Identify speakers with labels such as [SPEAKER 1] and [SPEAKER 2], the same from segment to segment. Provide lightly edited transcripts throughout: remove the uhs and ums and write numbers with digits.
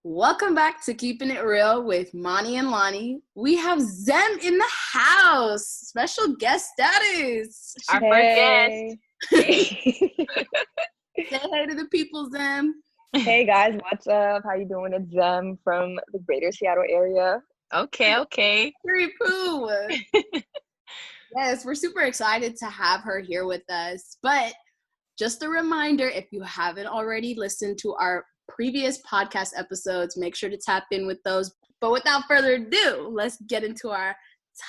[SPEAKER 1] Welcome back to Keeping It Real with Mani and Lonnie. We have Zem in the house. Special guest status.
[SPEAKER 2] Our first guest.
[SPEAKER 1] Say hey to the people, Zem.
[SPEAKER 2] Hey guys, what's up? How you doing? It's Zem from the greater Seattle area.
[SPEAKER 3] Okay.
[SPEAKER 1] Very cool. Yes, we're super excited to have her here with us. But just a reminder, if you haven't already listened to our previous podcast episodes, make sure to tap in with those. But without further ado, let's get into our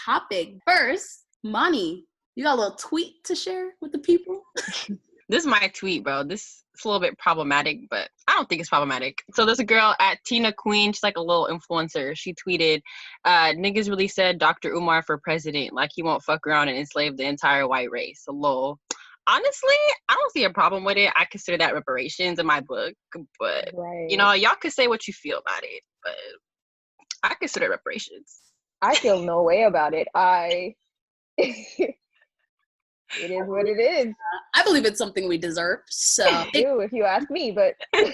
[SPEAKER 1] topic. First, Mani, you got a little tweet to share with the people?
[SPEAKER 3] This is my tweet, bro. This is a little bit problematic, but I don't think it's problematic. So there's a girl at Tina Queen. She's like a little influencer. She tweeted, niggas really said Dr. Umar for president, like he won't fuck around and enslave the entire white race. Lol. Honestly, I don't see a problem with it. I consider that reparations in my book, but you know, y'all could say what you feel about it, but I consider it reparations.
[SPEAKER 2] I feel no way about it. It is what it is.
[SPEAKER 1] I believe it's something we deserve. So
[SPEAKER 2] if you ask me, but
[SPEAKER 1] we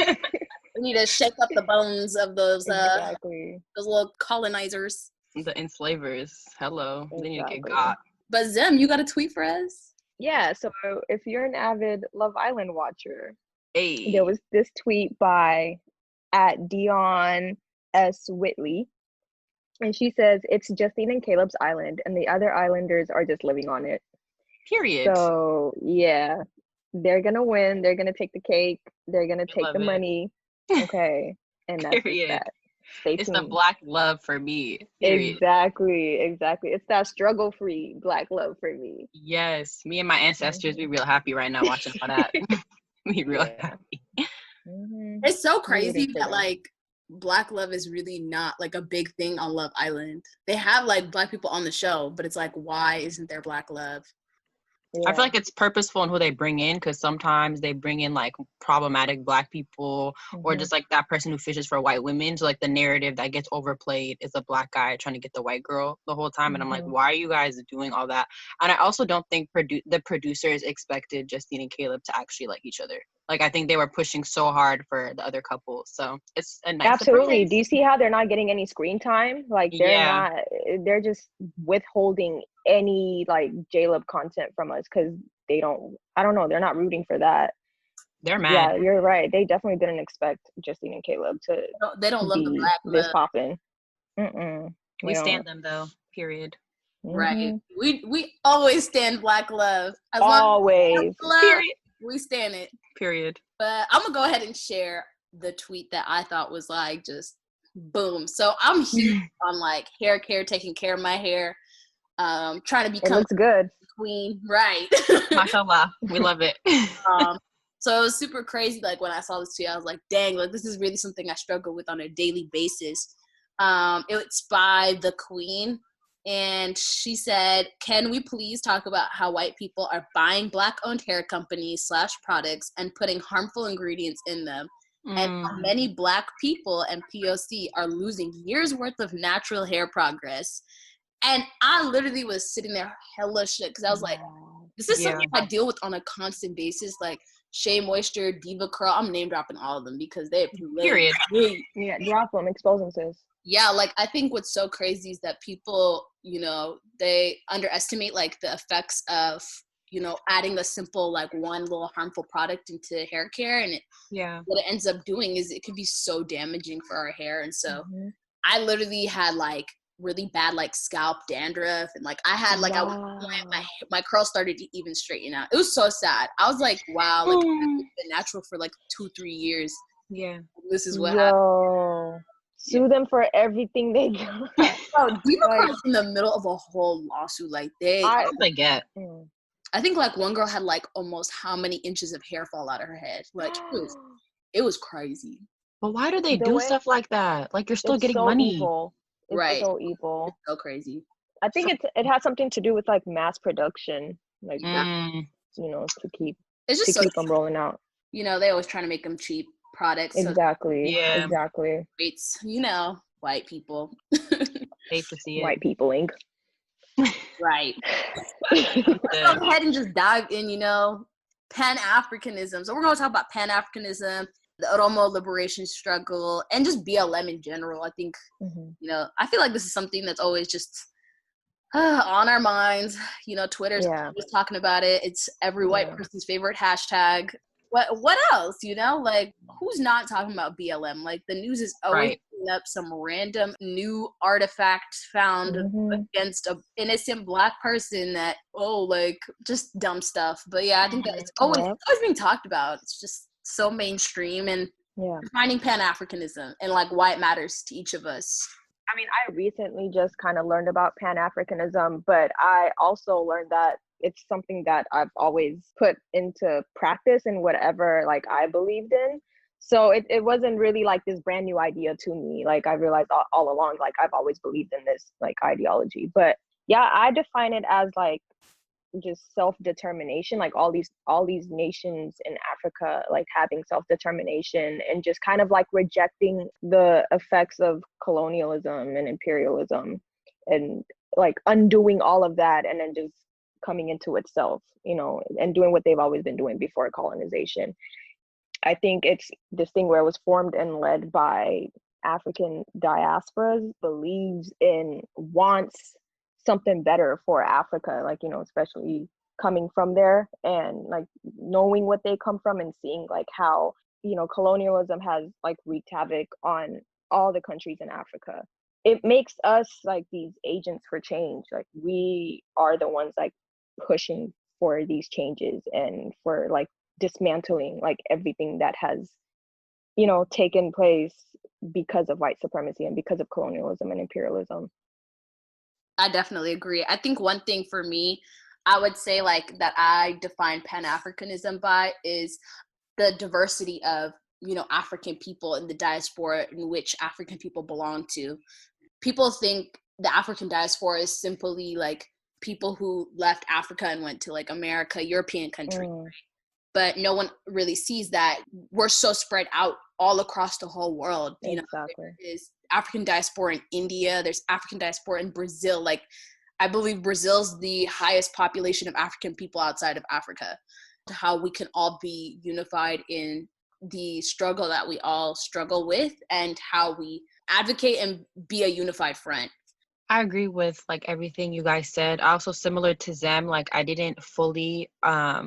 [SPEAKER 1] need to shake up the bones of those
[SPEAKER 2] exactly.
[SPEAKER 1] Those little colonizers.
[SPEAKER 3] The enslavers. Hello. Exactly. They need to get got.
[SPEAKER 1] But Zem, you got a tweet for us?
[SPEAKER 2] Yeah, so if you're an avid Love Island watcher,
[SPEAKER 3] hey,
[SPEAKER 2] there was this tweet by @Dion S. Whitley, and she says, it's Justine and Caleb's island, and the other islanders are just living on it.
[SPEAKER 3] Period.
[SPEAKER 2] So, yeah, they're going to win. They're going to take the cake. They're going to take the money. Okay, and that's that. Stay tuned.
[SPEAKER 3] It's the black love for me. Period.
[SPEAKER 2] Exactly. It's that struggle-free black love for me.
[SPEAKER 3] Yes, me and my ancestors be real happy right now watching all that. Be real happy.
[SPEAKER 1] Mm-hmm. It's so crazy that like black love is really not like a big thing on Love Island. They have like black people on the show, but it's like, why isn't there black love?
[SPEAKER 3] Yeah. I feel like it's purposeful in who they bring in, because sometimes they bring in like problematic black people or just like that person who fishes for white women. So like the narrative that gets overplayed is a black guy trying to get the white girl the whole time. And I'm like, why are you guys doing all that? And I also don't think the producers expected Justine and Caleb to actually like each other. Like, I think they were pushing so hard for the other couple. So it's a nice
[SPEAKER 2] Absolutely.
[SPEAKER 3] surprise.
[SPEAKER 2] Do you see how they're not getting any screen time? Like, they're just withholding any, like, J-Lub content from us because I don't know, they're not rooting for that.
[SPEAKER 3] They're mad.
[SPEAKER 2] Yeah, you're right. They definitely didn't expect Justine and Caleb to
[SPEAKER 1] they don't love the black love.
[SPEAKER 2] This poppin'.
[SPEAKER 3] We stand them, though. Period.
[SPEAKER 1] Right. We always stand black love.
[SPEAKER 2] As always.
[SPEAKER 1] Love, period. We stand it.
[SPEAKER 3] Period.
[SPEAKER 1] But I'm gonna go ahead and share the tweet that I thought was like just boom. So I'm huge on like hair care, taking care of my hair, trying to become
[SPEAKER 2] it looks good.
[SPEAKER 1] Queen, right?
[SPEAKER 3] Mashallah, we love it.
[SPEAKER 1] So it was super crazy. Like when I saw this tweet, I was like, dang, like this is really something I struggle with on a daily basis. It's by the Queen. And she said, can we please talk about how white people are buying Black-owned hair companies / products and putting harmful ingredients in them? And how many Black people and POC are losing years worth of natural hair progress. And I literally was sitting there hella shit because I was like, this is something I deal with on a constant basis. Like Shea Moisture, Diva Curl, I'm name dropping all of them because they
[SPEAKER 3] period.
[SPEAKER 2] Yeah, drop them, expose them, sis.
[SPEAKER 1] Yeah, like I think what's so crazy is that people, you know, they underestimate like the effects of, you know, adding a simple like one little harmful product into hair care, and what it ends up doing is it could be so damaging for our hair. And so I literally had like really bad like scalp dandruff, and like I had like my curls started to even straighten out. It was so sad. I was like, wow, like I've been natural for like 2-3 years.
[SPEAKER 3] Yeah,
[SPEAKER 1] this is what happened.
[SPEAKER 2] Sue them for everything they got.
[SPEAKER 1] Oh, Diva Curl is in the middle of a whole lawsuit. Like
[SPEAKER 3] what they get?
[SPEAKER 1] I think like one girl had like almost how many inches of hair fall out of her head. Like it was crazy.
[SPEAKER 3] But why do they do stuff like that? Like you're still getting money.
[SPEAKER 2] Evil. It's so evil.
[SPEAKER 1] It's so crazy.
[SPEAKER 2] I think it has something to do with like mass production, like you know, to keep them rolling out.
[SPEAKER 1] You know, they always trying to make them cheap products.
[SPEAKER 2] Exactly.
[SPEAKER 1] So
[SPEAKER 2] exactly.
[SPEAKER 1] It's, you know, white people.
[SPEAKER 3] Hate to see it.
[SPEAKER 2] White people ink.
[SPEAKER 1] Right. Let's go ahead and just dive in, you know, pan-africanism. So we're going to talk about pan-africanism the Oromo liberation struggle, and just BLM in general. I think, I feel like this is something that's always just on our minds. Twitter's always talking about it. It's every white person's favorite hashtag. What else? Like, who's not talking about BLM? Like, the news is always putting up some random new artifact found against a innocent Black person that, just dumb stuff. But yeah, I think that it's always being talked about. It's just so mainstream, and defining Pan-Africanism and like why it matters to each of us.
[SPEAKER 2] I mean, I recently just kind of learned about Pan-Africanism, but I also learned that it's something that I've always put into practice in whatever like I believed in. So it wasn't really like this brand new idea to me. Like, I realized all along, like, I've always believed in this like ideology. But yeah, I define it as like just self-determination, like all these nations in Africa like having self-determination and just kind of like rejecting the effects of colonialism and imperialism, and like undoing all of that, and then just coming into itself, and doing what they've always been doing before colonization. I think it's this thing where it was formed and led by African diasporas, believes in, wants something better for Africa, like, especially coming from there and like knowing what they come from and seeing like how, colonialism has like wreaked havoc on all the countries in Africa. It makes us like these agents for change. Like, we are the ones like pushing for these changes and for like dismantling like everything that has, taken place because of white supremacy and because of colonialism and imperialism.
[SPEAKER 1] I definitely agree. I think one thing for me, I would say like that I define Pan-Africanism by is the diversity of, African people in the diaspora in which African people belong to. People think the African diaspora is simply like people who left Africa and went to like America, European countries, right? But no one really sees that we're so spread out all across the whole world.
[SPEAKER 2] Exactly.
[SPEAKER 1] There is African diaspora in India, there's African diaspora in Brazil. Like, I believe Brazil's the highest population of African people outside of Africa. How we can all be unified in the struggle that we all struggle with, and how we advocate and be a unified front.
[SPEAKER 3] I agree with like everything you guys said. Also, similar to Zem, like I didn't fully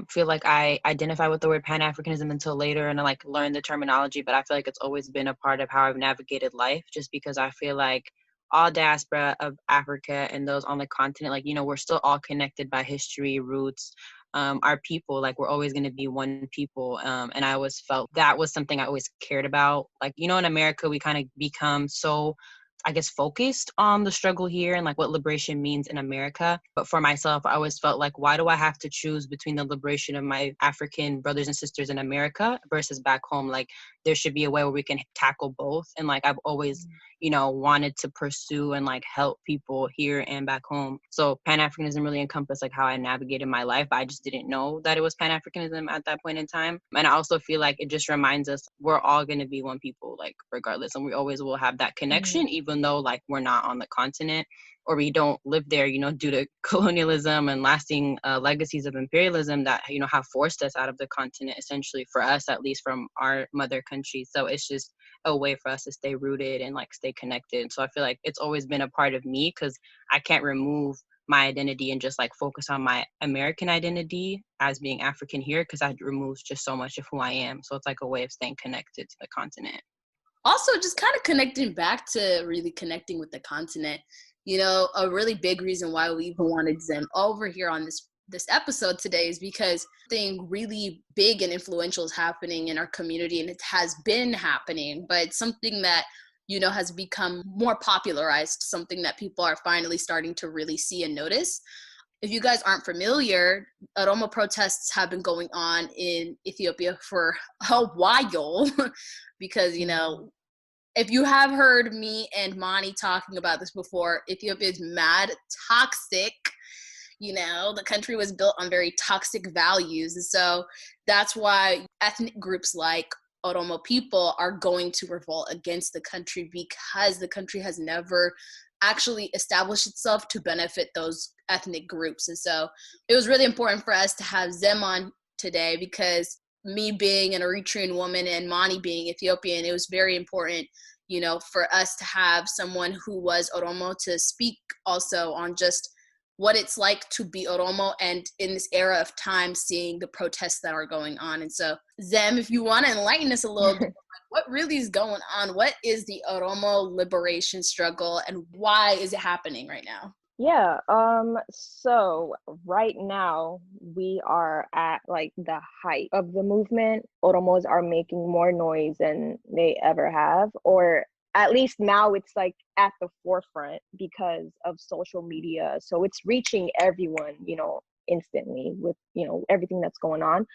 [SPEAKER 3] feel like I identify with the word Pan-Africanism until later, and I like learned the terminology, but I feel like it's always been a part of how I've navigated life, just because I feel like all diaspora of Africa and those on the continent, like, we're still all connected by history, roots, our people, like we're always going to be one people. And I always felt that was something I always cared about. Like, in America, we kind of become so, I guess, focused on the struggle here and like what liberation means in America. But for myself, I always felt like, why do I have to choose between the liberation of my African brothers and sisters in America versus back home? Like, there should be a way where we can tackle both. And like, I've always, wanted to pursue and like help people here and back home. So Pan-Africanism really encompassed like how I navigated my life, but I just didn't know that it was Pan-Africanism at that point in time. And I also feel like it just reminds us we're all going to be one people, like regardless. And we always will have that connection, even though like we're not on the continent or we don't live there, due to colonialism and lasting legacies of imperialism that, have forced us out of the continent, essentially, for us, at least from our mother country. So it's just a way for us to stay rooted and like stay connected. So I feel like it's always been a part of me, because I can't remove my identity and just like focus on my American identity as being African here, because that removes just so much of who I am. So it's like a way of staying connected to the continent.
[SPEAKER 1] Also, just kind of connecting back to really connecting with the continent. A really big reason why we even wanted Zem over here on this episode today is because something really big and influential is happening in our community, and it has been happening, but something that, has become more popularized, something that people are finally starting to really see and notice. If you guys aren't familiar, Oromo protests have been going on in Ethiopia for a while because, if you have heard me and Mani talking about this before, Ethiopia is mad toxic. The country was built on very toxic values. And so that's why ethnic groups like Oromo people are going to revolt against the country, because the country has never actually established itself to benefit those ethnic groups. And so it was really important for us to have Zem on today, because me being an Eritrean woman and Mani being Ethiopian, it was very important, for us to have someone who was Oromo to speak also on just what it's like to be Oromo, and in this era of time, seeing the protests that are going on. And so, Zem, if you want to enlighten us a little bit, what really is going on? What is the Oromo liberation struggle, and why is it happening right now?
[SPEAKER 2] Yeah, so right now we are at like the height of the movement. Oromos are making more noise than they ever have, or at least now it's like at the forefront because of social media. So it's reaching everyone, instantly with, everything that's going on.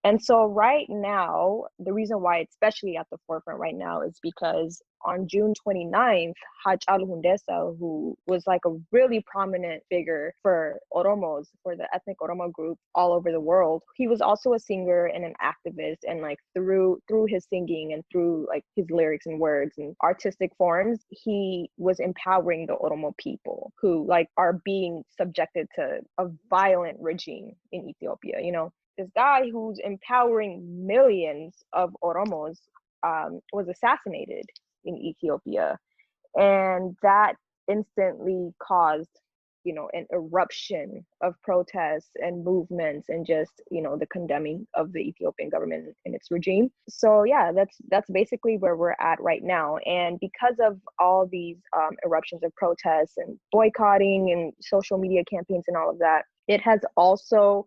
[SPEAKER 2] And so right now, the reason why it's especially at the forefront right now is because on June 29th, Haj Al Hundesa, who was like a really prominent figure for Oromos, for the ethnic Oromo group all over the world, he was also a singer and an activist. And like through his singing and through like his lyrics and words and artistic forms, he was empowering the Oromo people who like are being subjected to a violent regime in Ethiopia, This guy who's empowering millions of Oromos was assassinated in Ethiopia. And that instantly caused, an eruption of protests and movements and just, the condemning of the Ethiopian government and its regime. So yeah, that's basically where we're at right now. And because of all these eruptions of protests and boycotting and social media campaigns and all of that, it has also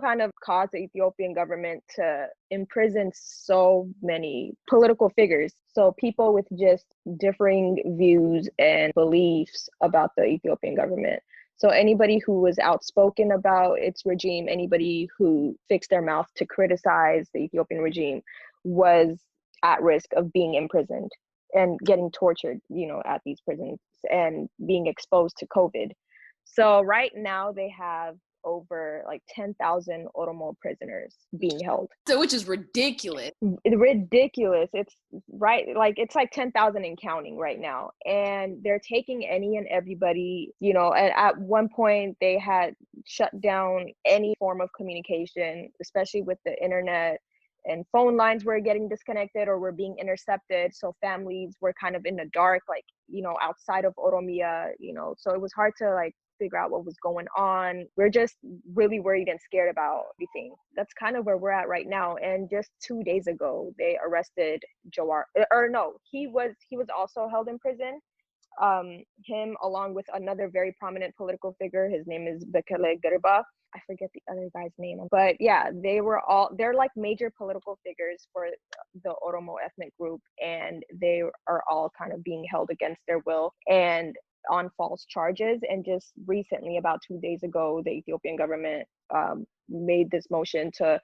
[SPEAKER 2] kind of caused the Ethiopian government to imprison so many political figures. So people with just differing views and beliefs about the Ethiopian government. So anybody who was outspoken about its regime, anybody who fixed their mouth to criticize the Ethiopian regime was at risk of being imprisoned and getting tortured, at these prisons and being exposed to COVID. So right now they have over like 10,000 Oromo prisoners being held.
[SPEAKER 1] So, which is ridiculous.
[SPEAKER 2] Ridiculous. It's right. Like it's like 10,000 and counting right now. And they're taking any and everybody, at one point they had shut down any form of communication, especially with the internet, and phone lines were getting disconnected or were being intercepted. So families were kind of in the dark, like, outside of Oromia, so it was hard to like figure out what was going on. We're just really worried and scared about everything. That's kind of where we're at right now. And just 2 days ago, they arrested Jawar, or no, he was also held in prison. Him along with another very prominent political figure. His name is Bekele Gerba. I forget the other guy's name, but yeah, they're like major political figures for the Oromo ethnic group, and they are all kind of being held against their will and on false charges. And just recently, about 2 days ago, the Ethiopian government made this motion to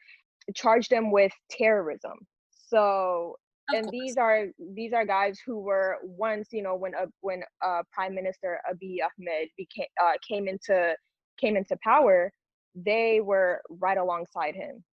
[SPEAKER 2] charge them with terrorism. So, and these are guys who were once, when Prime Minister Abiy Ahmed came into power, they were right alongside him.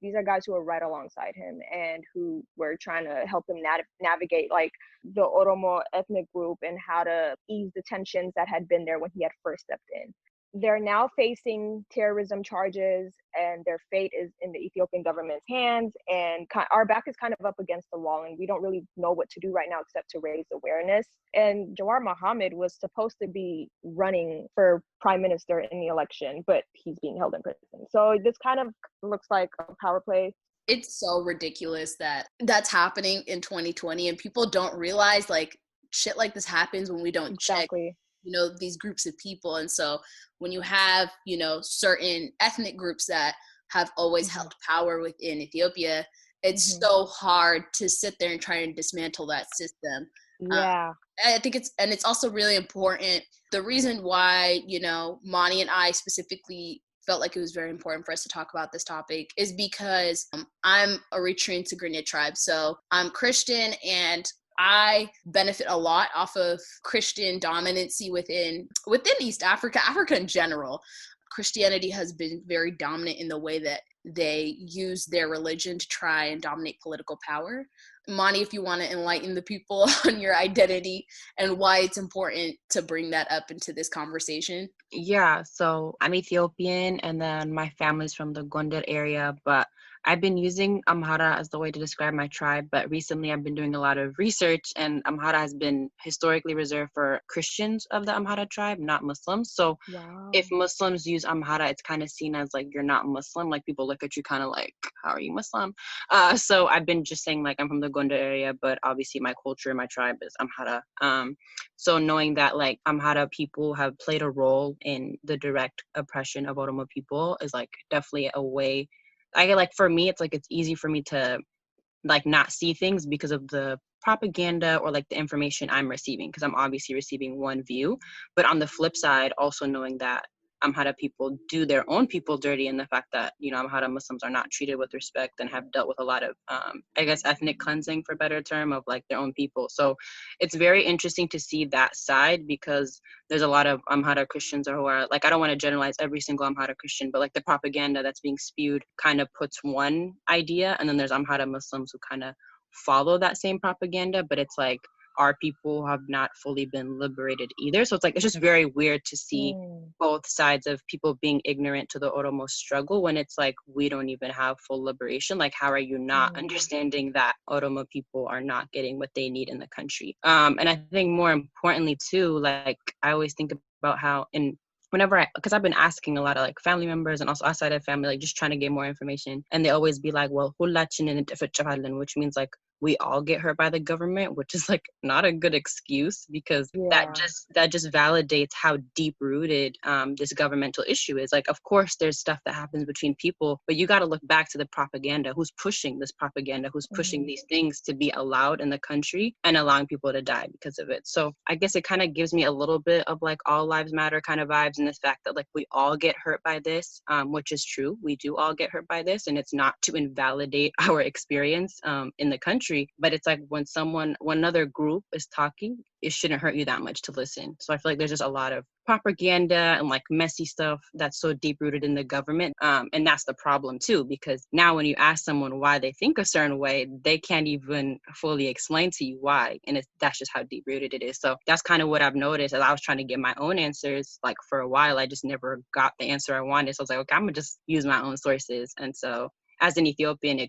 [SPEAKER 2] These are guys who are right alongside him and who were trying to help him navigate like the Oromo ethnic group and how to ease the tensions that had been there when he had first stepped in. They're now facing terrorism charges, and their fate is in the Ethiopian government's hands. And our back is kind of up against the wall, and we don't really know what to do right now except to raise awareness. And Jawar Mohammed was supposed to be running for prime minister in the election, but he's being held in prison. So this kind of looks like a power play.
[SPEAKER 1] It's so ridiculous that that's happening in 2020, and people don't realize like shit like this happens when we don't check these groups of people. And so when you have certain ethnic groups that have always held power within Ethiopia, it's so hard to sit there and try and dismantle that system. I think it's also really important. The reason why Mani and I specifically felt like it was very important for us to talk about this topic is because I'm Eritrean Tigrinya tribe, so I'm Christian, and I benefit a lot off of Christian dominancy within East Africa in general. Christianity has been very dominant in the way that they use their religion to try and dominate political power. Mani, if you want to enlighten the people on your identity and why it's important to bring that up into this conversation.
[SPEAKER 3] Yeah, so I'm Ethiopian, and then my family's from the Gondar area, but I've been using Amhara as the way to describe my tribe, but recently I've been doing a lot of research, and Amhara has been historically reserved for Christians of the Amhara tribe, not Muslims. So
[SPEAKER 2] Wow.
[SPEAKER 3] if Muslims use Amhara, it's kind of seen as like you're not Muslim. Like people look at you kind of like, how are you Muslim? So I've been just saying like I'm from the Gondar area, but obviously my culture, my tribe is Amhara. So knowing that like Amhara people have played a role in the direct oppression of Oromo people is like definitely a way. I get like for me, it's like it's easy for me to like not see things because of the propaganda or like the information I'm receiving, because I'm obviously receiving one view. But on the flip side, also knowing that Amhara people do their own people dirty, and the fact that, you know, Amhara Muslims are not treated with respect and have dealt with a lot of, I guess, ethnic cleansing, for better term, of like their own people. So it's very interesting to see that side, because there's a lot of Amhara Christians who are like, I don't want to generalize every single Amhara Christian, but like the propaganda that's being spewed kind of puts one idea, and then there's Amhara Muslims who kind of follow that same propaganda, but it's like our people have not fully been liberated either. So it's like, it's just very weird to see both sides of people being ignorant to the Oromo struggle when it's like, we don't even have full liberation. Like, how are you not understanding that Oromo people are not getting what they need in the country? And I think more importantly too, like I always think about how whenever because I've been asking a lot of like family members and also outside of family, like just trying to get more information. And they always be like, well, which means like we all get hurt by the government, which is like not a good excuse, because that just validates how deep rooted this governmental issue is. Like, of course, there's stuff that happens between people, but you got to look back to the propaganda. Who's pushing this propaganda? Who's pushing these things to be allowed in the country and allowing people to die because of it? So I guess it kind of gives me a little bit of like all lives matter kind of vibes, in the fact that like we all get hurt by this, which is true. We do all get hurt by this, and it's not to invalidate our experience in the country. But it's like when another group is talking, it shouldn't hurt you that much to listen. So I feel like there's just a lot of propaganda and like messy stuff that's so deep rooted in the government. And that's the problem too, because now when you ask someone why they think a certain way, they can't even fully explain to you why. And that's just how deep rooted it is. So that's kind of what I've noticed as I was trying to get my own answers. Like for a while, I just never got the answer I wanted. So I was like, okay, I'm gonna just use my own sources. And so as an Ethiopian,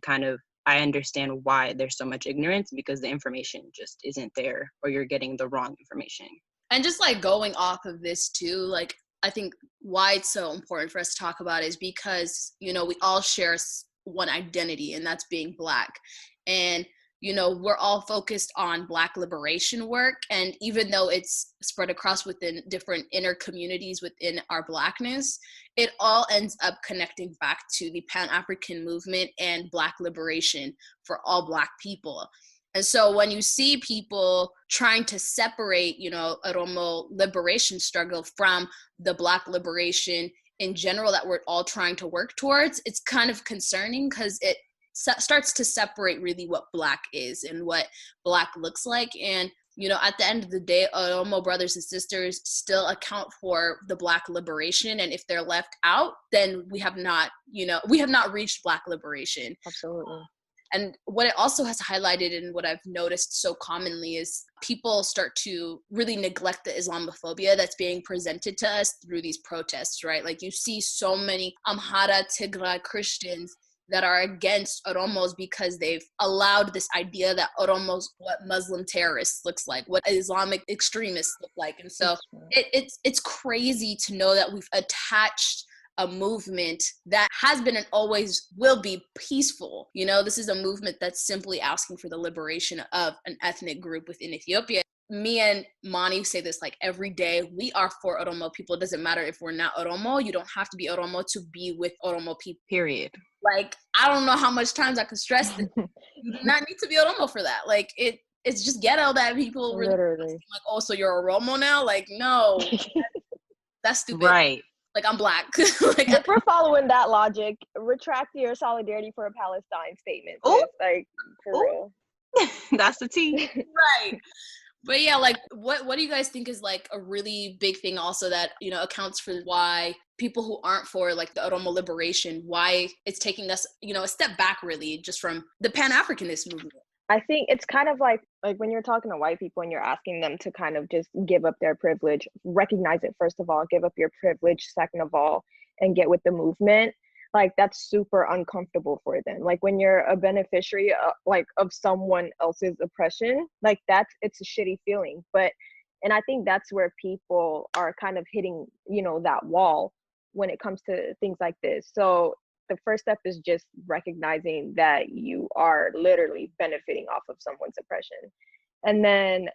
[SPEAKER 3] I understand why there's so much ignorance, because the information just isn't there, or you're getting the wrong information.
[SPEAKER 1] And just like going off of this too, like I think why it's so important for us to talk about is because, you know, we all share one identity, and that's being Black. And, you know, we're all focused on Black liberation work. And even though it's spread across within different inner communities within our Blackness, it all ends up connecting back to the Pan-African movement and Black liberation for all Black people. And so when you see people trying to separate, you know, Oromo liberation struggle from the Black liberation in general that we're all trying to work towards, it's kind of concerning, because it starts to separate really what Black is and what Black looks like. And, you know, at the end of the day, Oromo brothers and sisters still account for the Black liberation. And if they're left out, then we have not reached Black liberation.
[SPEAKER 2] Absolutely.
[SPEAKER 1] And what it also has highlighted, and what I've noticed so commonly, is people start to really neglect the Islamophobia that's being presented to us through these protests, right? Like you see so many Amhara, Tigray Christians that are against Oromos because they've allowed this idea that Oromos what Muslim terrorists looks like, what Islamic extremists look like. And so it's crazy to know that we've attached a movement that has been and always will be peaceful. You know, this is a movement that's simply asking for the liberation of an ethnic group within Ethiopia. Me and Mani say this like every day. We are for Oromo people. It doesn't matter if we're not Oromo. You don't have to be Oromo to be with Oromo people.
[SPEAKER 3] Period.
[SPEAKER 1] Like, I don't know how much times I could stress this. You do not need to be Oromo for that. Like, it's just ghetto that people really like, oh, so you're Oromo now? Like, no. That's stupid.
[SPEAKER 3] Right.
[SPEAKER 1] Like, I'm Black.
[SPEAKER 2] Like, if we're following that logic, retract your solidarity for a Palestine statement. Like, for real.
[SPEAKER 3] That's the tea.
[SPEAKER 1] Right. But yeah, like, what do you guys think is like a really big thing also that, you know, accounts for why people who aren't for like the Oromo liberation, why it's taking us, you know, a step back really just from the Pan-Africanist movement?
[SPEAKER 2] I think it's kind of like when you're talking to white people and you're asking them to kind of just give up their privilege, recognize it, first of all, give up your privilege, second of all, and get with the movement. like that's super uncomfortable for them. Like when you're a beneficiary of someone else's oppression, like it's a shitty feeling. And I think that's where people are kind of hitting, that wall when it comes to things like this. So the first step is just recognizing that you are literally benefiting off of someone's oppression. And then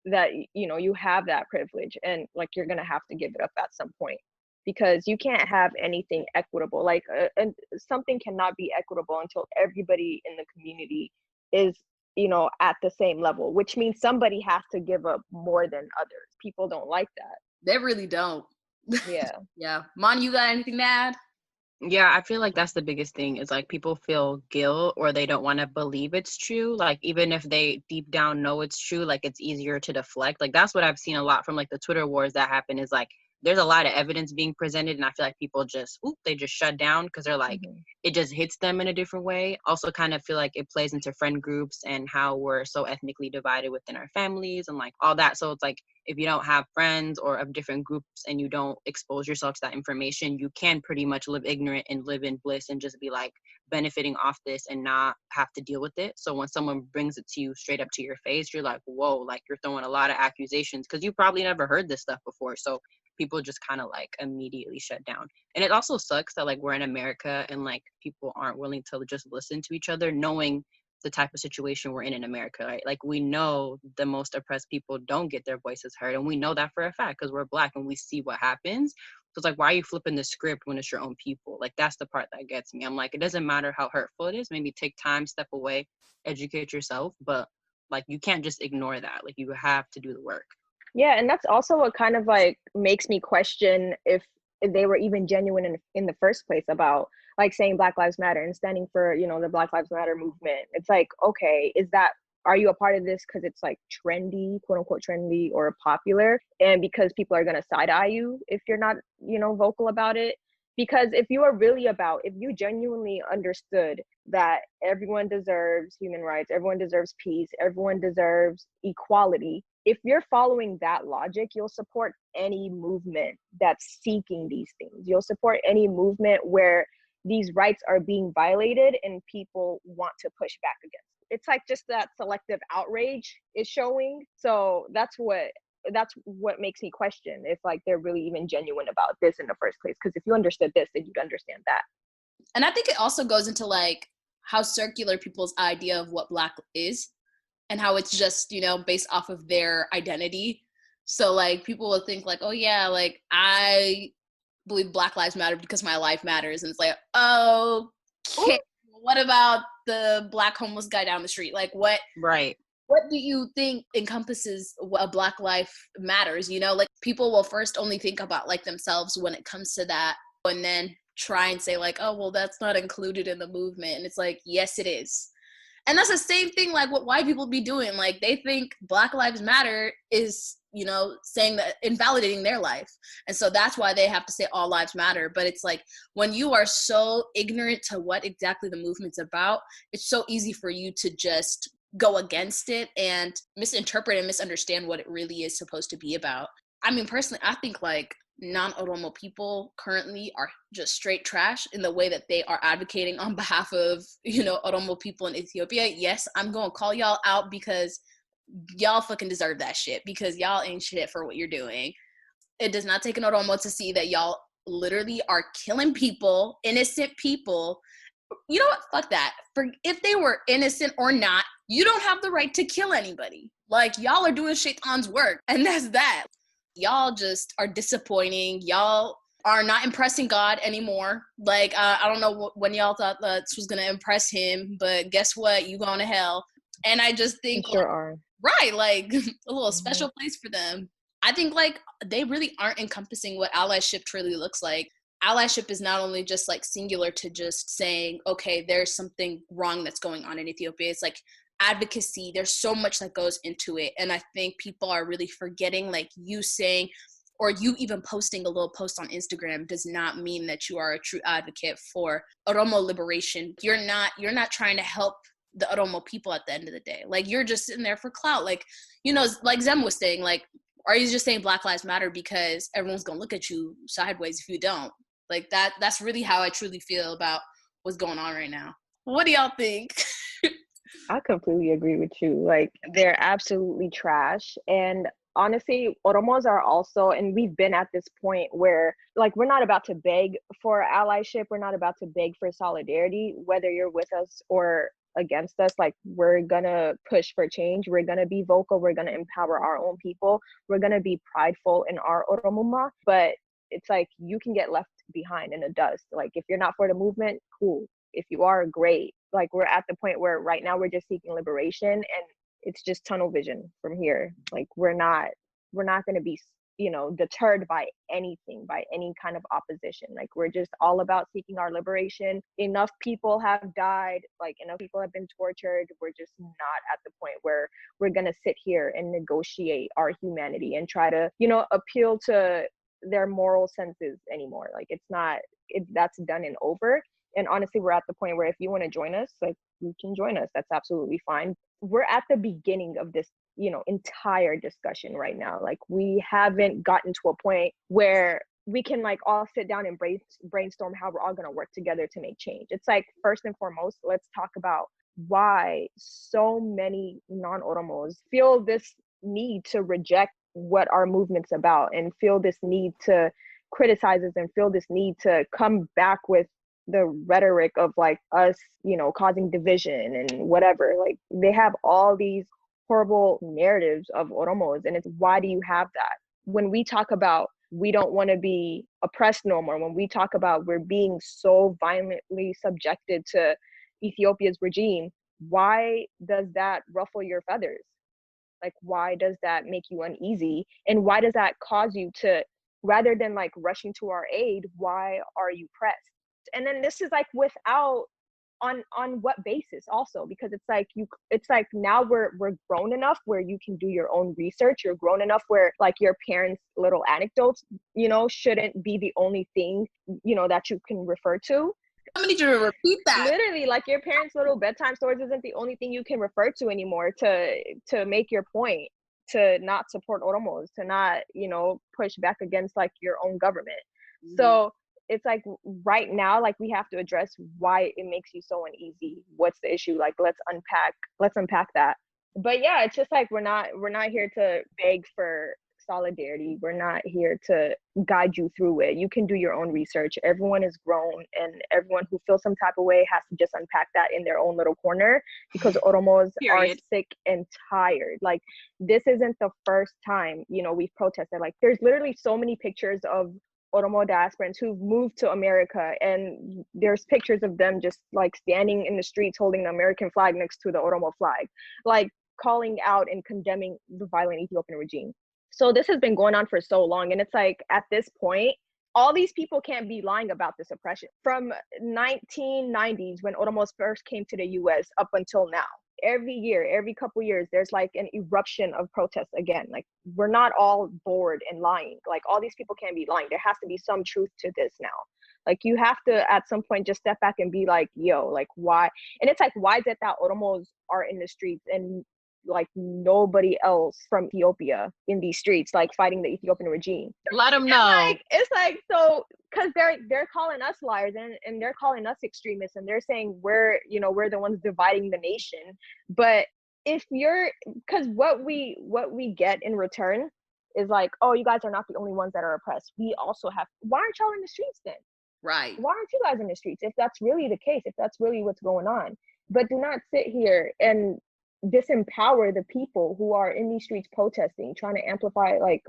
[SPEAKER 2] that, you have that privilege, and like you're going to have to give it up at some point, because you can't have anything equitable. Like and something cannot be equitable until everybody in the community is, at the same level, which means somebody has to give up more than others. People don't like that.
[SPEAKER 1] They really don't.
[SPEAKER 2] Yeah.
[SPEAKER 1] Yeah. Mon, you got anything to add?
[SPEAKER 3] Yeah, I feel like that's the biggest thing is like people feel guilt or they don't want to believe it's true. Like even if they deep down know it's true, like it's easier to deflect. Like that's what I've seen a lot from like the Twitter wars that happen is like there's a lot of evidence being presented and I feel like people just they just shut down because they're like it just hits them in a different way. Also kind of feel like it plays into friend groups and how we're so ethnically divided within our families and like all that. So it's like if you don't have friends or of different groups and you don't expose yourself to that information, you can pretty much live ignorant and live in bliss and just be like benefiting off this and not have to deal with it. So when someone brings it to you straight up to your face, you're like, whoa, like you're throwing a lot of accusations because you probably never heard this stuff before. So people just kind of like immediately shut down. And it also sucks that like we're in America and like people aren't willing to just listen to each other, knowing the type of situation we're in America, right? Like we know the most oppressed people don't get their voices heard, and we know that for a fact because we're Black and we see what happens. So it's like, why are you flipping the script when it's your own people? Like that's the part that gets me. I'm like, it doesn't matter how hurtful it is. Maybe take time, step away, educate yourself, but like you can't just ignore that. Like you have to do the work.
[SPEAKER 2] Yeah, and that's also what kind of like makes me question if they were even genuine in the first place about like saying Black Lives Matter and standing for, the Black Lives Matter movement. It's like, okay, are you a part of this because it's like trendy, quote unquote trendy or popular, and because people are going to side eye you if you're not, vocal about it? Because if you genuinely understood that everyone deserves human rights, everyone deserves peace, everyone deserves equality, if you're following that logic, you'll support any movement that's seeking these things. You'll support any movement where these rights are being violated and people want to push back against it. It's like just that selective outrage is showing. So that's what makes me question if like they're really even genuine about this in the first place. Because if you understood this, then you'd understand that.
[SPEAKER 1] And I think it also goes into like how circular people's idea of what Black is and how it's just, based off of their identity. So like people will think like, oh yeah, like I believe Black Lives Matter because my life matters. And it's like, okay, what about the Black homeless guy down the street? Like what?
[SPEAKER 3] Right.
[SPEAKER 1] What do you think encompasses a Black life matters? Like people will first only think about like themselves when it comes to that, and then try and say like, oh, well, that's not included in the movement. And it's like, yes, it is. And that's the same thing like what white people be doing. Like they think Black Lives Matter is, saying that invalidating their life. And so that's why they have to say all lives matter. But it's like when you are so ignorant to what exactly the movement's about, it's so easy for you to just go against it and misinterpret and misunderstand what it really is supposed to be about. I mean, personally, I think like non-Oromo people currently are just straight trash in the way that they are advocating on behalf of, Oromo people in Ethiopia. Yes, I'm going to call y'all out because y'all fucking deserve that shit because y'all ain't shit for what you're doing. It does not take an Oromo to see that y'all literally are killing people, innocent people. You know what? Fuck that. If they were innocent or not, you don't have the right to kill anybody. Like, y'all are doing shaitan's work, and that's that. Y'all just are disappointing. Y'all are not impressing God anymore. Like, I don't know when y'all thought that this was going to impress him, but guess what? You going to hell. And I just think,
[SPEAKER 2] sure are.
[SPEAKER 1] Right, like, a little special place for them. I think, like, they really aren't encompassing what allyship truly looks like. Allyship is not only just like singular to just saying, okay, there's something wrong that's going on in Ethiopia. It's like advocacy. There's so much that goes into it. And I think people are really forgetting, like you saying, or you even posting a little post on Instagram does not mean that you are a true advocate for Oromo liberation. You're not trying to help the Oromo people at the end of the day. Like you're just sitting there for clout. Like, like Zem was saying, like, are you just saying Black Lives Matter because everyone's going to look at you sideways if you don't? Like that's really how I truly feel about what's going on right now. What do y'all think?
[SPEAKER 2] I completely agree with you. Like, they're absolutely trash. And honestly, Oromos are also, and we've been at this point where, like, we're not about to beg for allyship. We're not about to beg for solidarity, whether you're with us or against us. Like, we're gonna push for change. We're gonna be vocal. We're gonna empower our own people. We're gonna be prideful in our Oromuma. But it's like, you can get left behind in the dust. Like, if you're not for the movement, cool. If you are, great. Like, we're at the point where right now we're just seeking liberation, and it's just tunnel vision from here. Like, we're not going to be, deterred by anything, by any kind of opposition. Like, we're just all about seeking our liberation. Enough people have died, like, enough people have been tortured. We're just not at the point where we're going to sit here and negotiate our humanity and try to, appeal to their moral senses anymore. Like, that's done and over. And honestly, we're at the point where if you want to join us, like, you can join us. That's absolutely fine. We're at the beginning of this, entire discussion right now. Like, we haven't gotten to a point where we can, like, all sit down and brainstorm how we're all going to work together to make change. It's like, first and foremost, let's talk about why so many non-Oromos feel this need to reject what our movement's about, and feel this need to criticize us, and feel this need to come back with the rhetoric of, like, us, causing division and whatever. Like, they have all these horrible narratives of Oromos, and it's, why do you have that? When we talk about we don't want to be oppressed no more, when we talk about we're being so violently subjected to Ethiopia's regime, why does that ruffle your feathers? Like, why does that make you uneasy? And why does that cause you to, rather than, like, rushing to our aid, why are you pressed? And then this is, like, without, on what basis also? Because it's like now we're grown enough where you can do your own research. You're grown enough where, like, your parents' little anecdotes, shouldn't be the only thing, that you can refer to.
[SPEAKER 1] I need you to repeat that.
[SPEAKER 2] Literally, like, your parents' little bedtime stories isn't the only thing you can refer to anymore to make your point, to not support Oromos, to not, push back against, like, your own government. Mm-hmm. So it's like, right now, like, we have to address why it makes you so uneasy. What's the issue? Like, let's unpack that. But yeah, it's just like, we're not here to beg for solidarity. We're not here to guide you through it. You can do your own research. Everyone is grown, and everyone who feels some type of way has to just unpack that in their own little corner, because Oromos are sick and tired. Like, this isn't the first time, we've protested. Like, there's literally so many pictures of Oromo diasporans who've moved to America, and there's pictures of them just, like, standing in the streets holding the American flag next to the Oromo flag, like, calling out and condemning the violent Ethiopian regime. So this has been going on for so long, and it's like, at this point, all these people can't be lying about this oppression. From 1990s, when Oromos first came to the US, up until now, every year, every couple years, there's, like, an eruption of protests again. Like, we're not all bored and lying. Like, all these people can't be lying. There has to be some truth to this now. Like, you have to, at some point, just step back and be like, yo, like, why? And it's like, why is it that Oromos are in the streets and, like, nobody else from Ethiopia in these streets, like, fighting the Ethiopian regime?
[SPEAKER 3] Let them know.
[SPEAKER 2] It's like, so, because they're calling us liars, and they're calling us extremists, and they're saying we're the ones dividing the nation. But because what we get in return is like, oh, you guys are not the only ones that are oppressed. We also have. Why aren't y'all in the streets then?
[SPEAKER 1] Right.
[SPEAKER 2] Why aren't you guys in the streets if that's really the case, if that's really what's going on? But do not sit here and disempower the people who are in these streets protesting, trying to amplify, like,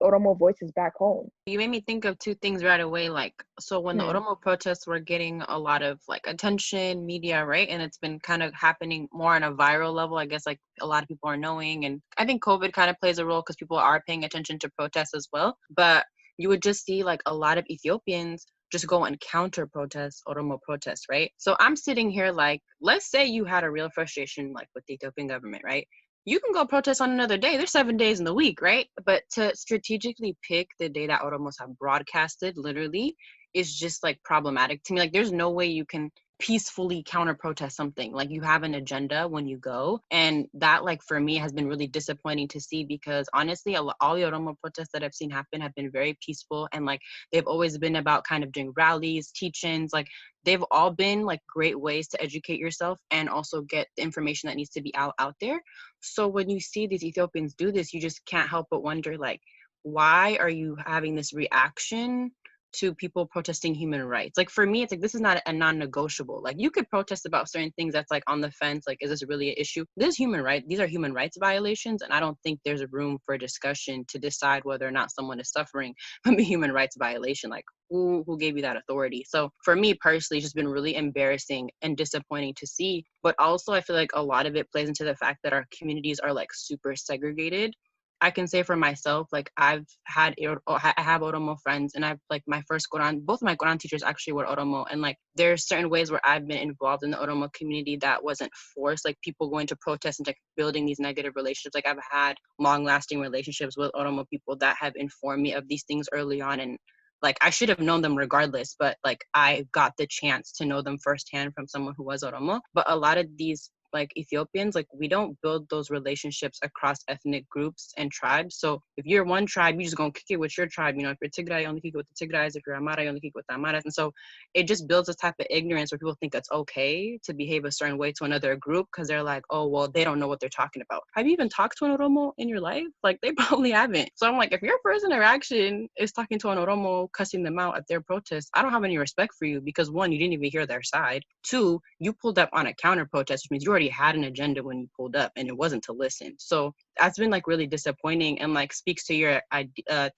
[SPEAKER 2] Oromo voices back home.
[SPEAKER 3] You made me think of two things right away. Like, so when the Oromo protests were getting a lot of, like, attention, media, right? And it's been kind of happening more on a viral level, I guess, like, a lot of people are knowing. And I think COVID kind of plays a role because people are paying attention to protests as well. But you would just see, like, a lot of Ethiopians just go and counter protest, Oromo protests, right? So I'm sitting here like, let's say you had a real frustration, like, with the Ethiopian government, right? You can go protest on another day. There's 7 days in the week, right? But to strategically pick the day that Oromos have broadcasted, literally, is just like problematic to me. Like there's no way you can peacefully counter protest something. Like you have an agenda when you go, and that, like, for me has been really disappointing to see, because honestly all the Oromo protests that I've seen happen have been very peaceful, and like they've always been about kind of doing rallies, teach-ins, like they've all been like great ways to educate yourself and also get the information that needs to be out there. So when you see these Ethiopians do this, you just can't help but wonder, like, why are you having this reaction to people protesting human rights? Like for me, it's like, this is not a non-negotiable. Like you could protest about certain things that's like on the fence, like, is this really an issue? This is human right. These are human rights violations, and I don't think there's a room for discussion to decide whether or not someone is suffering from a human rights violation. Like who gave you that authority? So for me personally, it's just been really embarrassing and disappointing to see. But also I feel like a lot of it plays into the fact that our communities are like super segregated. I can say for myself, like I have Oromo friends, and I've like my first Quran, both of my Quran teachers actually were Oromo, and like there's certain ways where I've been involved in the Oromo community that wasn't forced, like people going to protest and like building these negative relationships. Like I've had long-lasting relationships with Oromo people that have informed me of these things early on, and like I should have known them regardless, but like I got the chance to know them firsthand from someone who was Oromo. But a lot of these like Ethiopians, like we don't build those relationships across ethnic groups and tribes. So if you're one tribe, you're just gonna kick it with your tribe. You know, if you're Tigray, you only kick it with the Tigrays. If you're Amara, you only kick it with the Amaras. And so it just builds this type of ignorance where people think it's okay to behave a certain way to another group because they're like, oh, well, they don't know what they're talking about. Have you even talked to an Oromo in your life? Like they probably haven't. So I'm like, if your first interaction is talking to an Oromo, cussing them out at their protest, I don't have any respect for you, because one, you didn't even hear their side. Two, you pulled up on a counter protest, which means you already had an agenda when you pulled up, and it wasn't to listen. So that's been like really disappointing, and like speaks to your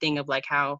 [SPEAKER 3] thing of like how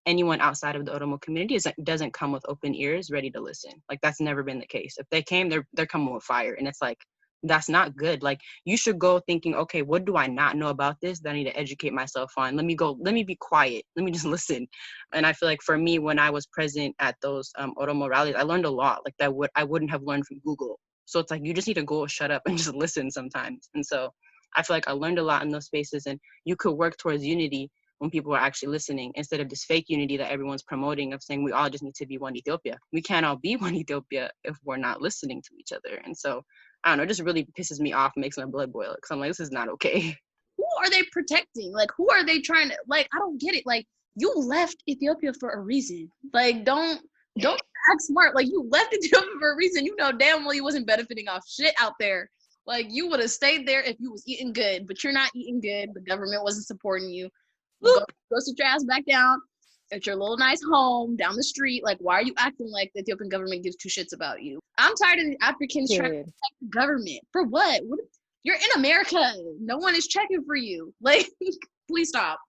[SPEAKER 3] anyone outside of the Oromo community doesn't come with open ears ready to listen. Like that's never been the case. If they came, they're coming with fire, and it's like, that's not good. Like you should go thinking, okay, what do I not know about this that I need to educate myself on? Let me be quiet, let me just listen. And I feel like for me, when I was present at those Oromo rallies, I learned a lot like that I wouldn't have learned from Google. So it's like, you just need to go shut up and just listen sometimes. And so I feel like I learned a lot in those spaces, and you could work towards unity when people are actually listening, instead of this fake unity that everyone's promoting of saying we all just need to be one Ethiopia. We can't all be one Ethiopia if we're not listening to each other. And so I don't know, it just really pisses me off, makes my blood boil, because I'm like, this is not okay.
[SPEAKER 1] Who are they protecting? Like, who are they trying to, like, I don't get it. Like, you left Ethiopia for a reason. Like, don't act smart. Like, you left Ethiopia for a reason. You know damn well you wasn't benefiting off shit out there. Like, you would have stayed there if you was eating good, but you're not eating good. The government wasn't supporting you. Go sit your ass back down at your little nice home down the street. Like, why are you acting like the Ethiopian government gives two shits about you? I'm tired of the Africans trying to protect the government. For what? You're in America. No one is checking for you. Like, please stop.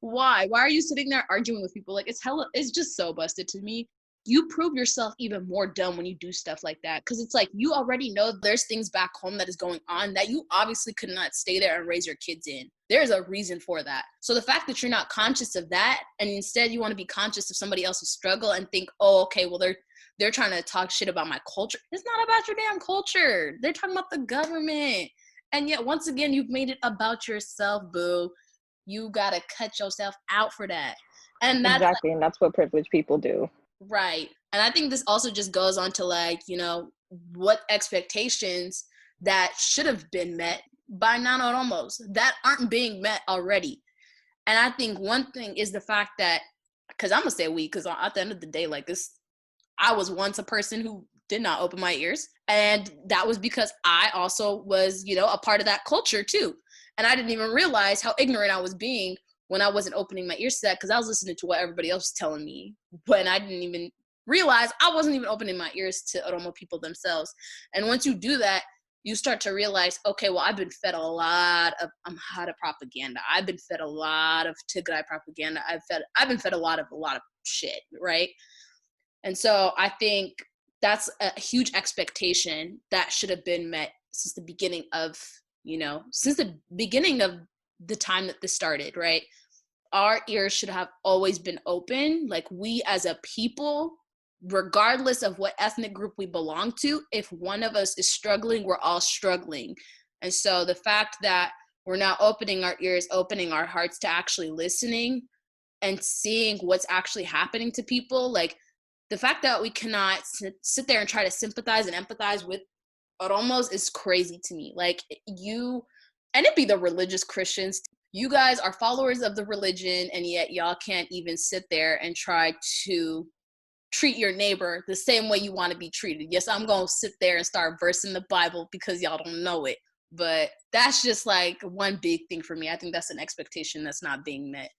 [SPEAKER 1] Why? Why are you sitting there arguing with people? Like, it's just so busted to me. You prove yourself even more dumb when you do stuff like that, because it's like you already know there's things back home that is going on that you obviously could not stay there and raise your kids in. There's a reason for that. So the fact that you're not conscious of that, and instead you want to be conscious of somebody else's struggle and think, oh, okay, well, they're trying to talk shit about my culture. It's not about your damn culture. They're talking about the government. And yet, once again, you've made it about yourself, boo. You got to cut yourself out for that. And that's
[SPEAKER 2] exactly, and that's what privileged people do.
[SPEAKER 1] Right. And I think this also just goes on to, like, you know, what expectations that should have been met by non-Oromos that aren't being met already. And I think one thing is the fact that, because I'm going to say we, because at the end of the day, like this, I was once a person who did not open my ears. And that was because I also was, you know, a part of that culture too. And I didn't even realize how ignorant I was being when I wasn't opening my ears to that, because I was listening to what everybody else was telling me. But I didn't even realize I wasn't even opening my ears to Oromo people themselves. And once you do that, you start to realize, okay, well, I've been fed a lot of Amhara propaganda. I've been fed a lot of Tigray propaganda. I've been fed a lot of shit, right? And so I think that's a huge expectation that should have been met since the beginning of, you know, since the beginning of the time that this started, right? Our ears should have always been open. Like, we as a people, regardless of what ethnic group we belong to, if one of us is struggling, we're all struggling. And so the fact that we're now opening our ears, opening our hearts to actually listening, and seeing what's actually happening to people, like the fact that we cannot sit there and try to sympathize and empathize with Oromos is crazy to me. Like you, and it be the religious Christians. You guys are followers of the religion, and yet y'all can't even sit there and try to treat your neighbor the same way you want to be treated. Yes, I'm going to sit there and start versing the Bible because y'all don't know it. But that's just like one big thing for me. I think that's an expectation that's not being met.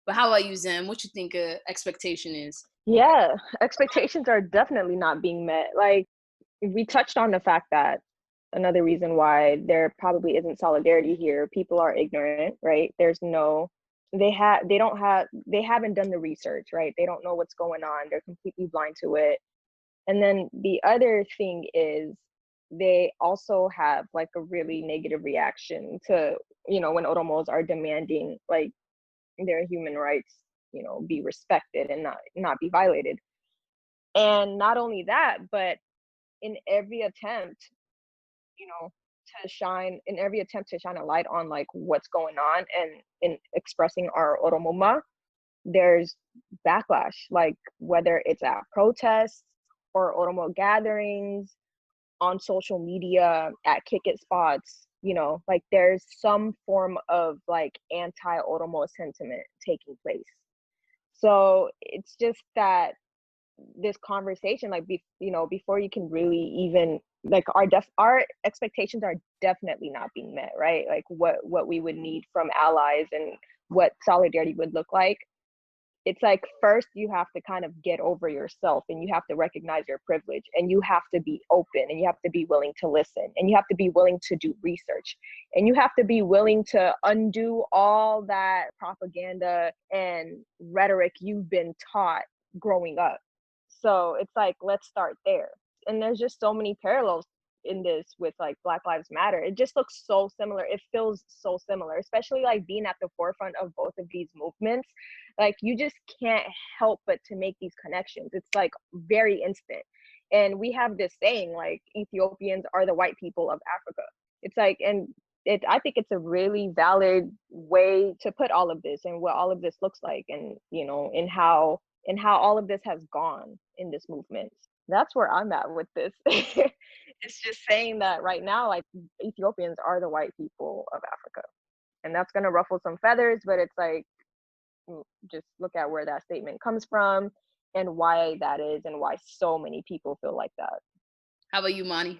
[SPEAKER 1] But how about you, Zem? What you think a expectation is?
[SPEAKER 2] Yeah, expectations are definitely not being met. Like, we touched on the fact that another reason why there probably isn't solidarity here, people are ignorant, right? They haven't done the research, right? They don't know what's going on. They're completely blind to it. And then the other thing is they also have like a really negative reaction to, when Oromos are demanding like their human rights, be respected and not be violated. And not only that, but in every attempt, in every attempt to shine a light on like what's going on and in expressing our Oromoma, there's backlash, like whether it's at protests or Oromo gatherings, on social media, at kick it spots, like there's some form of like anti-Oromo sentiment taking place. So it's just that this conversation, like before you can really even like our expectations are definitely not being met, right? Like what we would need from allies and what solidarity would look like. It's like first you have to kind of get over yourself and you have to recognize your privilege and you have to be open and you have to be willing to listen and you have to be willing to do research and you have to be willing to undo all that propaganda and rhetoric you've been taught growing up. So it's like, let's start there. And there's just so many parallels in this with like Black Lives Matter. It just looks so similar. It feels so similar, especially like being at the forefront of both of these movements. Like you just can't help but to make these connections. It's like very instant. And we have this saying like Ethiopians are the white people of Africa. It's like, and I think it's a really valid way to put all of this and what all of this looks like, and in how all of this has gone in this movement. That's where I'm at with this. It's just saying that right now, like Ethiopians are the white people of Africa, and that's gonna ruffle some feathers, but it's like, just look at where that statement comes from and why that is and why so many people feel like that.
[SPEAKER 1] How about you, Monty?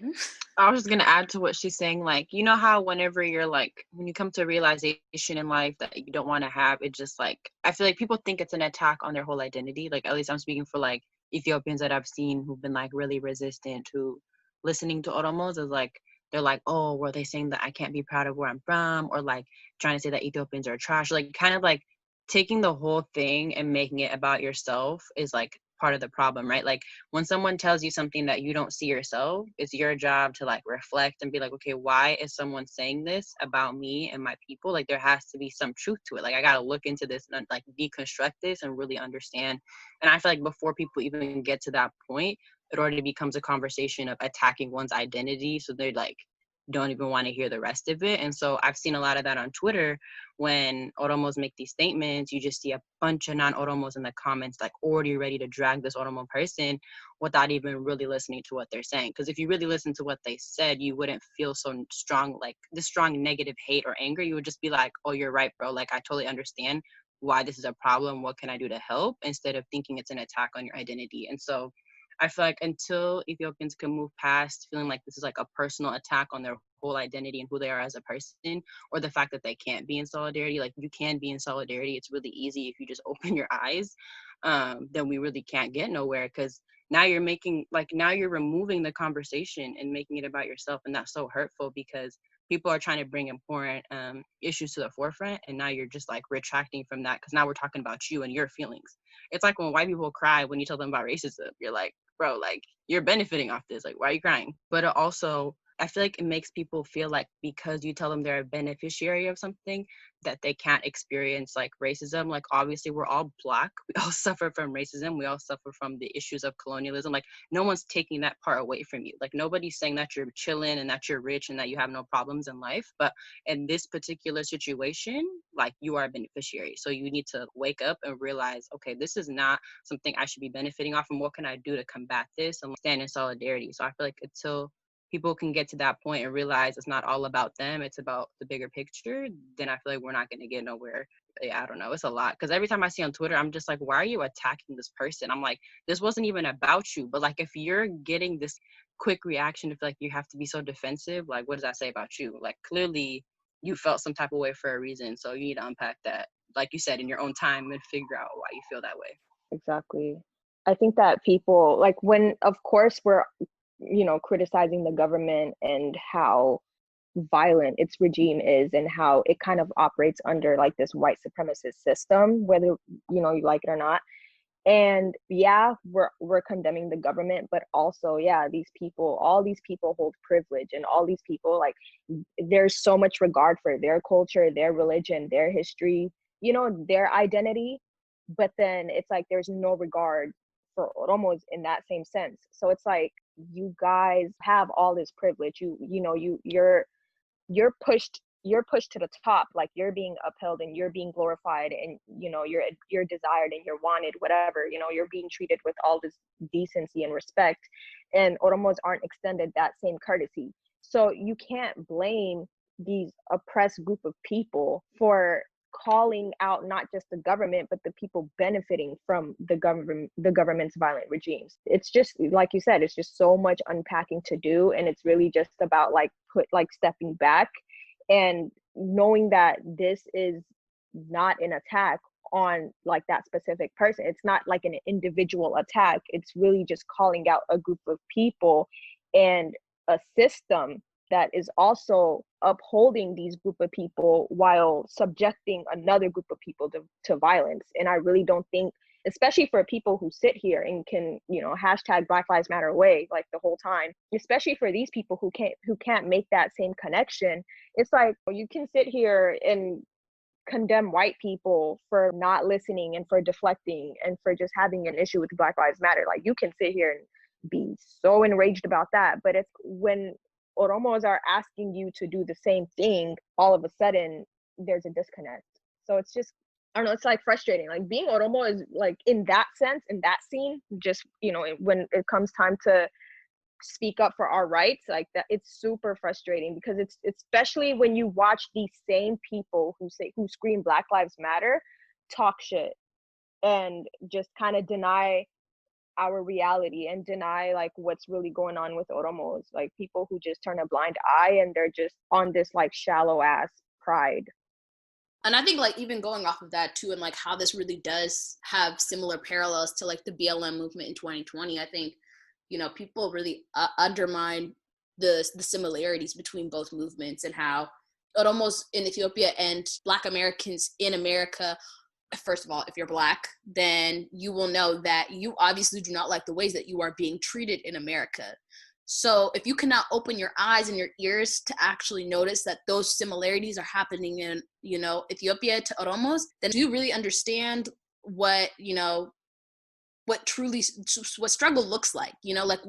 [SPEAKER 3] I was just gonna add to what she's saying, like, you know how whenever you're like, when you come to a realization in life that you don't want to have, it just like, I feel like people think it's an attack on their whole identity. Like, at least I'm speaking for like Ethiopians that I've seen who've been like really resistant to listening to Oromos, is like, they're like, oh, were they saying that I can't be proud of where I'm from, or like trying to say that Ethiopians are trash, like kind of like taking the whole thing and making it about yourself is like part of the problem, right? Like when someone tells you something that you don't see yourself, it's your job to like reflect and be like, okay, why is someone saying this about me and my people? Like there has to be some truth to it. Like I got to look into this and like deconstruct this and really understand. And I feel like before people even get to that point, it already becomes a conversation of attacking one's identity. So they're like, don't even want to hear the rest of it. And so I've seen a lot of that on Twitter. When Oromos make these statements, you just see a bunch of non-Oromos in the comments like already ready to drag this Oromo person without even really listening to what they're saying. Because if you really listen to what they said, you wouldn't feel so strong, like this strong negative hate or anger. You would just be like, oh, you're right, bro. Like I totally understand why this is a problem. What can I do to help? Instead of thinking it's an attack on your identity. And so I feel like until Ethiopians can move past feeling like this is like a personal attack on their whole identity and who they are as a person, or the fact that they can't be in solidarity, like you can be in solidarity, it's really easy if you just open your eyes, then we really can't get nowhere, because now you're removing the conversation and making it about yourself. And that's so hurtful, because people are trying to bring important issues to the forefront, and now you're just like retracting from that, because now we're talking about you and your feelings. It's like when white people cry when you tell them about racism. You're like, bro, like you're benefiting off this. Like, why are you crying? But it also I feel like it makes people feel like because you tell them they're a beneficiary of something, that they can't experience like racism. Like obviously we're all Black, we all suffer from racism, we all suffer from the issues of colonialism. Like no one's taking that part away from you. Like nobody's saying that you're chilling and that you're rich and that you have no problems in life. But in this particular situation, like you are a beneficiary. So you need to wake up and realize, okay, this is not something I should be benefiting off, and what can I do to combat this and stand in solidarity. So I feel like until people can get to that point and realize it's not all about them, it's about the bigger picture, then I feel like we're not going to get nowhere. Yeah, I don't know. It's a lot. Because every time I see on Twitter, I'm just like, why are you attacking this person? I'm like, this wasn't even about you. But like, if you're getting this quick reaction to feel like you have to be so defensive, like, what does that say about you? Like, clearly you felt some type of way for a reason. So you need to unpack that, like you said, in your own time and figure out why you feel that way.
[SPEAKER 2] Exactly. I think that people, like, when, of course, we're, criticizing the government and how violent its regime is and how it kind of operates under like this white supremacist system, whether, you like it or not. And yeah, we're condemning the government, but also, yeah, all these people hold privilege, and all these people, like, there's so much regard for their culture, their religion, their history, their identity. But then it's like there's no regard for Oromos in that same sense. So it's like, you guys have all this privilege. You're pushed to the top, like you're being upheld and you're being glorified, and you're desired and you're wanted, whatever, you're being treated with all this decency and respect, and Oromos aren't extended that same courtesy. So you can't blame these oppressed group of people for calling out not just the government but the people benefiting from the government's violent regimes. It's just like you said, it's just so much unpacking to do, and it's really just about stepping back and knowing that this is not an attack on like that specific person. It's not like an individual attack. It's really just calling out a group of people and a system that is also upholding these group of people while subjecting another group of people to violence. And I really don't think, especially for people who sit here and can, hashtag Black Lives Matter away like the whole time, especially for these people who can't make that same connection. It's like, you can sit here and condemn white people for not listening and for deflecting and for just having an issue with Black Lives Matter. Like, you can sit here and be so enraged about that, but it's when Oromos are asking you to do the same thing, all of a sudden there's a disconnect. So it's just, I don't know, it's like frustrating. Like, being Oromo is like, in that sense, in that scene, just, when it comes time to speak up for our rights, like that, it's super frustrating, because it's especially when you watch these same people who scream Black Lives Matter talk shit and just kind of deny our reality and deny like what's really going on with Oromos, like people who just turn a blind eye and they're just on this like shallow ass pride.
[SPEAKER 1] And I think like even going off of that too, and like how this really does have similar parallels to like the BLM movement in 2020, I think, people really undermine the similarities between both movements, and how Oromos in Ethiopia and Black Americans in America, first of all, if you're Black, then you will know that you obviously do not like the ways that you are being treated in America. So if you cannot open your eyes and your ears to actually notice that those similarities are happening in, Ethiopia to Oromos, then do you really understand what struggle looks like, like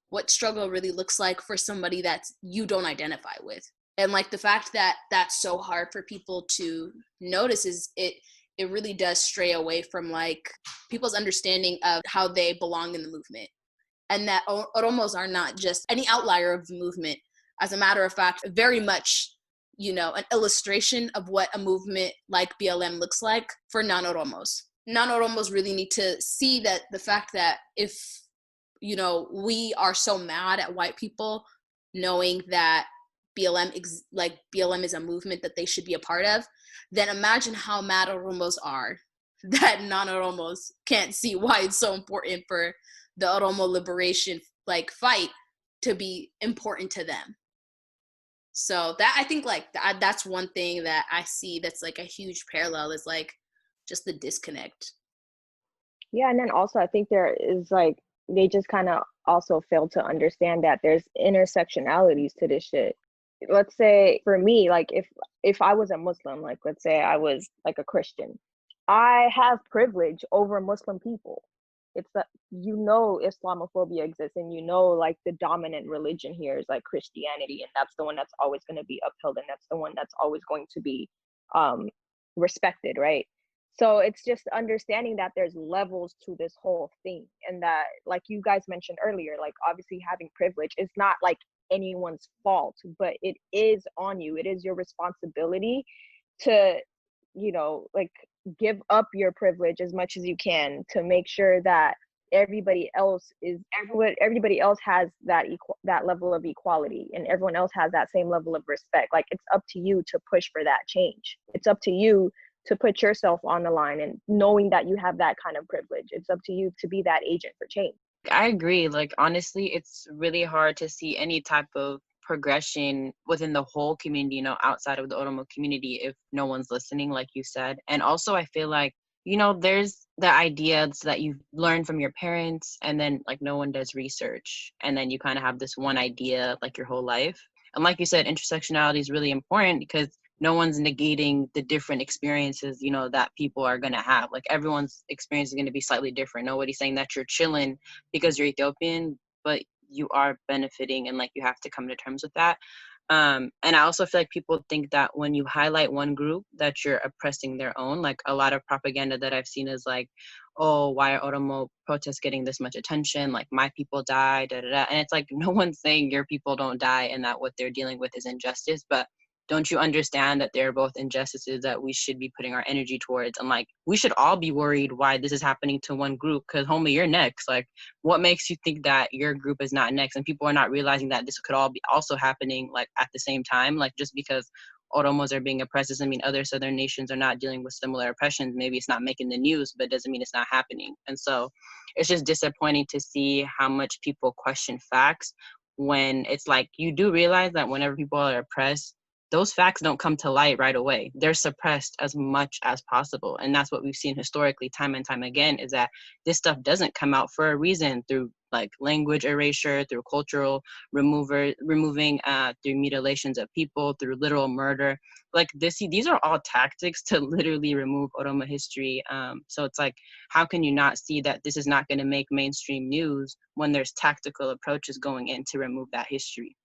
[SPEAKER 1] what struggle really looks like for somebody that you don't identify with. And like the fact that that's so hard for people to notice is it really does stray away from like people's understanding of how they belong in the movement, and that Oromos are not just any outlier of the movement. As a matter of fact, very much, an illustration of what a movement like BLM looks like for non-Oromos. Non-Oromos really need to see that the fact that if, we are so mad at white people knowing that BLM is a movement that they should be a part of, then imagine how mad Oromos are that non-Oromos can't see why it's so important for the Oromo liberation fight to be important to them. So that, I think that's one thing that I see that's like a huge parallel, is like just the disconnect.
[SPEAKER 2] Yeah, and then also I think there is like they just kind of also fail to understand that there's intersectionalities to this shit. Let's say for me, like if I was a Muslim, like let's say I was like a Christian, I have privilege over Muslim people. It's that, you know, Islamophobia exists, and you know, like the dominant religion here is like Christianity, and that's the one that's always going to be upheld, and that's the one that's always going to be respected, right? So it's just understanding that there's levels to this whole thing, and that, like you guys mentioned earlier, like obviously having privilege is not like anyone's fault, but it is on you. It is your responsibility to, you know, like give up your privilege as much as you can to make sure that everybody else has that level of equality, and everyone else has that same level of respect. Like it's up to you to push for that change. It's up to you to put yourself on the line, and knowing that you have that kind of privilege, it's up to you to be that agent for change.
[SPEAKER 3] I agree. Like, honestly, it's really hard to see any type of progression within the whole community, you know, outside of the Oromo community if no one's listening, like you said. And also, I feel like, you know, there's the ideas that you learn from your parents, and then like no one does research. And then you kind of have this one idea like your whole life. And like you said, intersectionality is really important because no one's negating the different experiences, you know, that people are going to have. Like everyone's experience is going to be slightly different. Nobody's saying that you're chilling because you're Ethiopian, but you are benefiting, and like you have to come to terms with that. And I also feel like people think that when you highlight one group that you're oppressing their own. Like a lot of propaganda that I've seen is like, oh, why are Oromo protests getting this much attention? Like my people die, da da da. And it's like no one's saying your people don't die and that what they're dealing with is injustice, but don't you understand that they're both injustices that we should be putting our energy towards? And like, we should all be worried why this is happening to one group, because homie, you're next. Like, what makes you think that your group is not next? And people are not realizing that this could all be also happening like at the same time. Like just because Oromos are being oppressed doesn't mean other Southern nations are not dealing with similar oppressions. Maybe it's not making the news, but it doesn't mean it's not happening. And so it's just disappointing to see how much people question facts when it's like, you do realize that whenever people are oppressed, those facts don't come to light right away. They're suppressed as much as possible. And that's what we've seen historically time and time again, is that this stuff doesn't come out for a reason, through like language erasure, through cultural removing, through mutilations of people, through literal murder. Like these are all tactics to literally remove Oromo history. So it's like, how can you not see that this is not going to make mainstream news when there's tactical approaches going in to remove that history?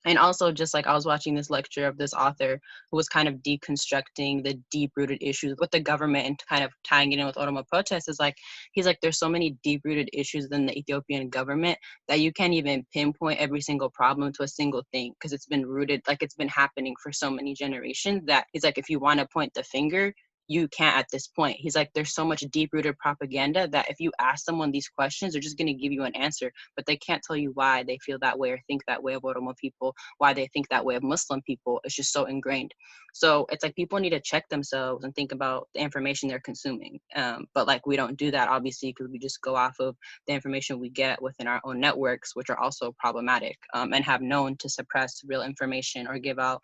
[SPEAKER 3] And also, just like I was watching this lecture of this author who was kind of deconstructing the deep-rooted issues with the government and kind of tying it in with Oromo protests, is like, he's like, there's so many deep-rooted issues in the Ethiopian government that you can't even pinpoint every single problem to a single thing, because it's been rooted, like it's been happening for so many generations, that he's like, if you want to point the finger, you can't at this point. He's like, there's so much deep-rooted propaganda that if you ask someone these questions, they're just going to give you an answer, but they can't tell you why they feel that way or think that way of Oromo people, why they think that way of Muslim people. It's just so ingrained. So it's like people need to check themselves and think about the information they're consuming. But like we don't do that, obviously, because we just go off of the information we get within our own networks, which are also problematic, and have known to suppress real information or give out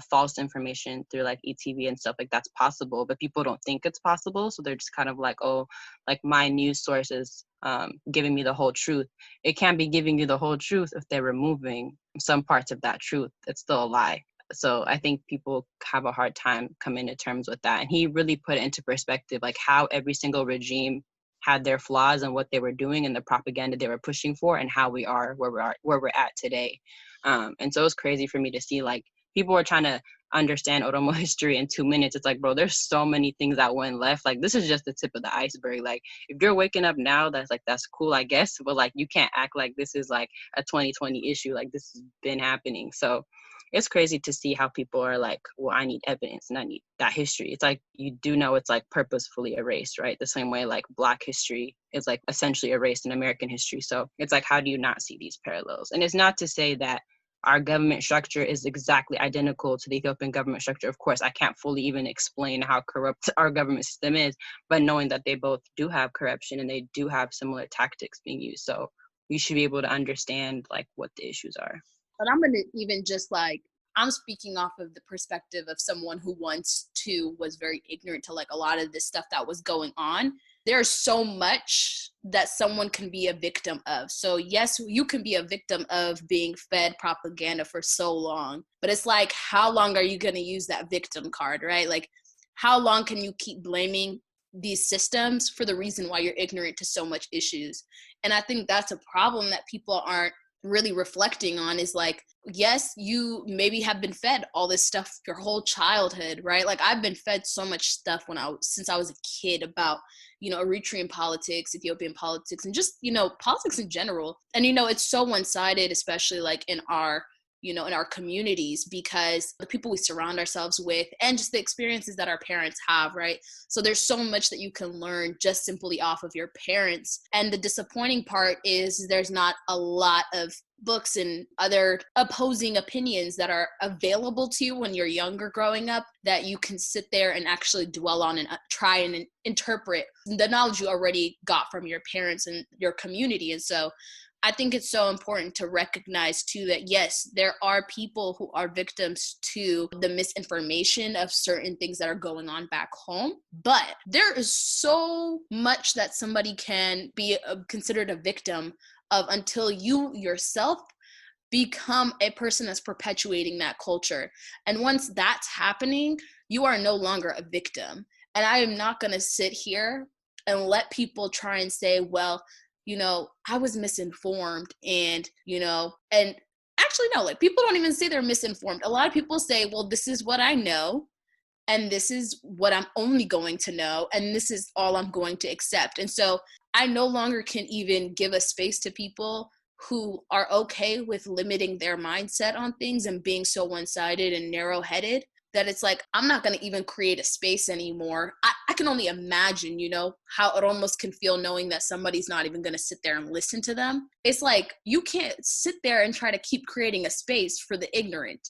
[SPEAKER 3] false information through like ETV and stuff. Like that's possible, but people don't think it's possible. So they're just kind of like, oh, like my news source is giving me the whole truth. It can't be giving you the whole truth if they're removing some parts of that truth. It's still a lie. So I think people have a hard time coming to terms with that. And he really put it into perspective, like how every single regime had their flaws and what they were doing and the propaganda they were pushing for, and how we are where we're at today. And so it's crazy for me to see like people are trying to understand Oromo history in 2 minutes. It's like, bro, there's so many things that went left. Like, this is just the tip of the iceberg. Like, if you're waking up now, that's cool, I guess. But like, you can't act like this is like a 2020 issue. Like, this has been happening. So it's crazy to see how people are like, well, I need evidence and I need that history. It's like, you do know it's like purposefully erased, right? The same way like Black history is like essentially erased in American history. So it's like, how do you not see these parallels? And it's not to say that our government structure is exactly identical to the Ethiopian government structure. Of course, I can't fully even explain how corrupt our government system is, but knowing that they both do have corruption and they do have similar tactics being used. So we should be able to understand like what the issues are.
[SPEAKER 1] But I'm going to even just like, I'm speaking off of the perspective of someone who once too was very ignorant to like a lot of this stuff that was going on. there's so much that someone can be a victim of. So yes, you can be a victim of being fed propaganda for so long, but it's like, how long are you going to use that victim card, right? Like, how long can you keep blaming these systems for the reason why you're ignorant to so much issues? And I think that's a problem that people aren't really reflecting on, is like, yes, you maybe have been fed all this stuff your whole childhood, right? Like, I've been fed so much stuff since I was a kid about, Eritrean politics, Ethiopian politics, and just, politics in general. And, it's so one-sided, especially like in our communities, because the people we surround ourselves with and just the experiences that our parents have, right? So there's so much that you can learn just simply off of your parents. And the disappointing part is there's not a lot of books and other opposing opinions that are available to you when you're younger growing up, that you can sit there and actually dwell on and try and interpret the knowledge you already got from your parents and your community. And so I think it's so important to recognize too that yes, there are people who are victims to the misinformation of certain things that are going on back home, but there is so much that somebody can be considered a victim of until you yourself become a person that's perpetuating that culture. And once that's happening, you are no longer a victim. And I am not going to sit here and let people try and say, well, I was misinformed and actually, no, like, people don't even say they're misinformed. A lot of people say, well, this is what I know, and this is what I'm only going to know, and this is all I'm going to accept. And so I no longer can even give a space to people who are okay with limiting their mindset on things and being so one-sided and narrow-headed, that it's like, I'm not going to even create a space anymore. I can only imagine, how Oromos can feel knowing that somebody's not even going to sit there and listen to them. It's like, you can't sit there and try to keep creating a space for the ignorant,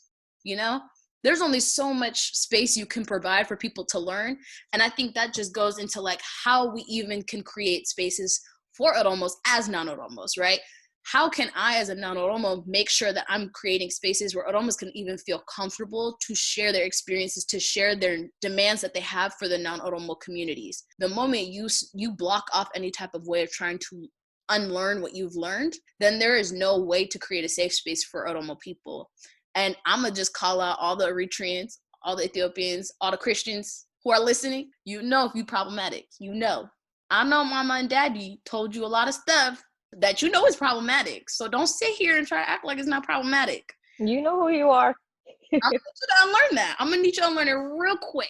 [SPEAKER 1] There's only so much space you can provide for people to learn. And I think that just goes into like how we even can create spaces for Oromos as non-Oromos, right? How can I, as a non-Oromo, make sure that I'm creating spaces where Oromos can even feel comfortable to share their experiences, to share their demands that they have for the non-Oromo communities? The moment you block off any type of way of trying to unlearn what you've learned, then there is no way to create a safe space for Oromo people. And I'm going to just call out all the Eritreans, all the Ethiopians, all the Christians who are listening. If you're problematic, I know mama and daddy told you a lot of stuff that is problematic. So don't sit here and try to act like it's not problematic.
[SPEAKER 2] You know who you are.
[SPEAKER 1] I'm going to need you to unlearn that. I'm going to need you to unlearn it real quick.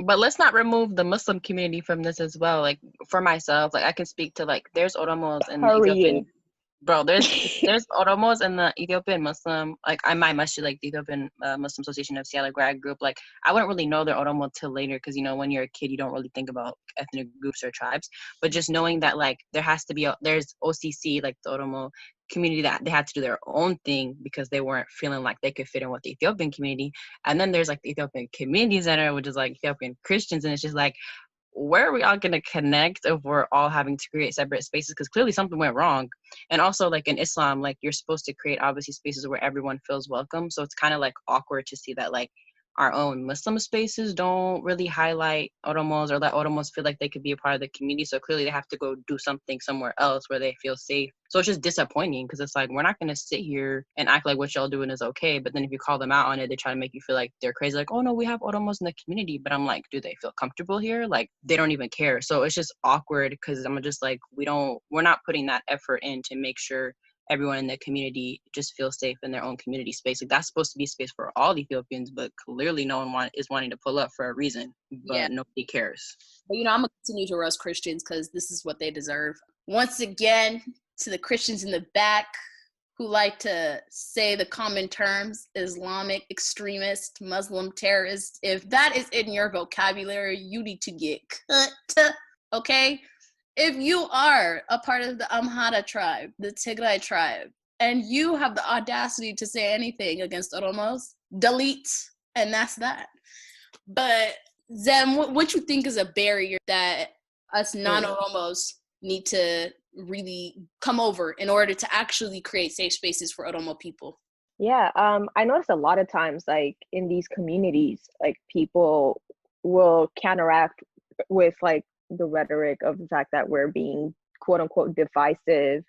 [SPEAKER 3] But let's not remove the Muslim community from this as well. Like, for myself, like, I can speak to, like, there's Oromos in the Ethiopian. Bro, there's Oromos in the Ethiopian Muslim, like, my masjid, like the Ethiopian Muslim Association of Seattle grad group. Like, I wouldn't really know they're Oromo till later, because when you're a kid, you don't really think about ethnic groups or tribes. But just knowing that, like, there has to be there's OCC, like the Oromo community, that they had to do their own thing because they weren't feeling like they could fit in with the Ethiopian community. And then there's like the Ethiopian Community Center, which is like Ethiopian Christians, and it's just like, where are we all going to connect if we're all having to create separate spaces? Because clearly something went wrong. And also, like, in Islam, like, you're supposed to create obviously spaces where everyone feels welcome. So it's kind of like awkward to see that, like, our own Muslim spaces don't really highlight Oromos or let Oromos feel like they could be a part of the community. So clearly they have to go do something somewhere else where they feel safe. So it's just disappointing, because it's like, we're not going to sit here and act like what y'all doing is okay. But then if you call them out on it, they try to make you feel like they're crazy. Like, oh no, we have Oromos in the community. But I'm like, do they feel comfortable here? Like, they don't even care. So it's just awkward, because I'm just like, we're not putting that effort in to make sure everyone in the community just feels safe in their own community space. Like, that's supposed to be space for all Ethiopians, but clearly no one is wanting to pull up for a reason, but nobody cares.
[SPEAKER 1] But I'm gonna continue to roast Christians because this is what they deserve. Once again, to the Christians in the back who like to say the common terms, Islamic extremist, Muslim terrorist, if that is in your vocabulary, you need to get cut, okay? If you are a part of the Amhara tribe, the Tigray tribe, and you have the audacity to say anything against Oromos, delete, and that's that. But Zem, what you think is a barrier that us non-Oromos need to really come over in order to actually create safe spaces for Oromo people?
[SPEAKER 2] Yeah, I noticed a lot of times, like, in these communities, like, people will counteract with, like, the rhetoric of the fact that we're being quote unquote divisive,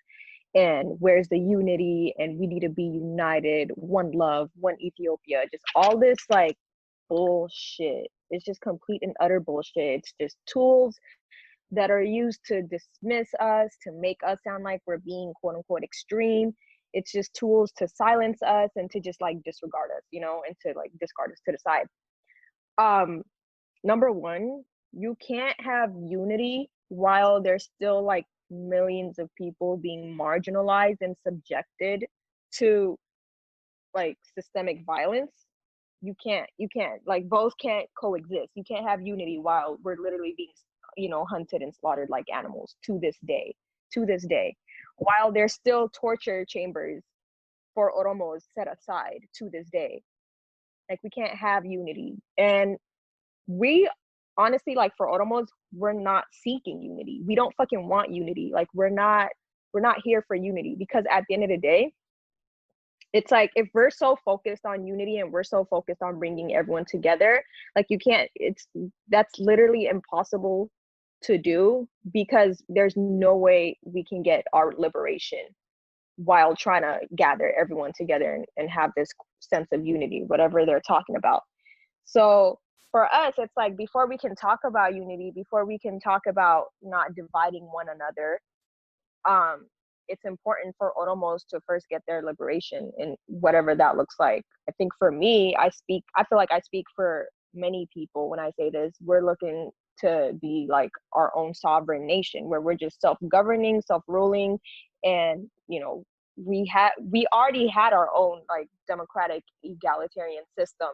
[SPEAKER 2] and where's the unity, and we need to be united, one love, one Ethiopia, just all this like bullshit. It's just complete and utter bullshit. It's just tools that are used to dismiss us, to make us sound like we're being quote unquote extreme. It's just tools to silence us and to just like disregard us, you know, and to like discard us to the side. Number one, you can't have unity while there's still like millions of people being marginalized and subjected to like systemic violence. You can't like both can't coexist. You can't have unity while we're literally being, you know, hunted and slaughtered like animals to this day. To this day, while there's still torture chambers for Oromos set aside to this day. Like we can't have unity. And we honestly, like for Oromos, we're not seeking unity. We don't fucking want unity. Like we're not here for unity, because at the end of the day, it's like if we're so focused on unity and we're so focused on bringing everyone together, like you can't, that's literally impossible to do, because there's no way we can get our liberation while trying to gather everyone together and have this sense of unity, whatever they're talking about. So for us, it's like before we can talk about unity, before we can talk about not dividing one another, it's important for Oromos to first get their liberation, and whatever that looks like. I think for me, I feel like I speak for many people when I say this. We're looking to be like our own sovereign nation where we're just self-governing, self-ruling, and you know, we already had our own like democratic egalitarian system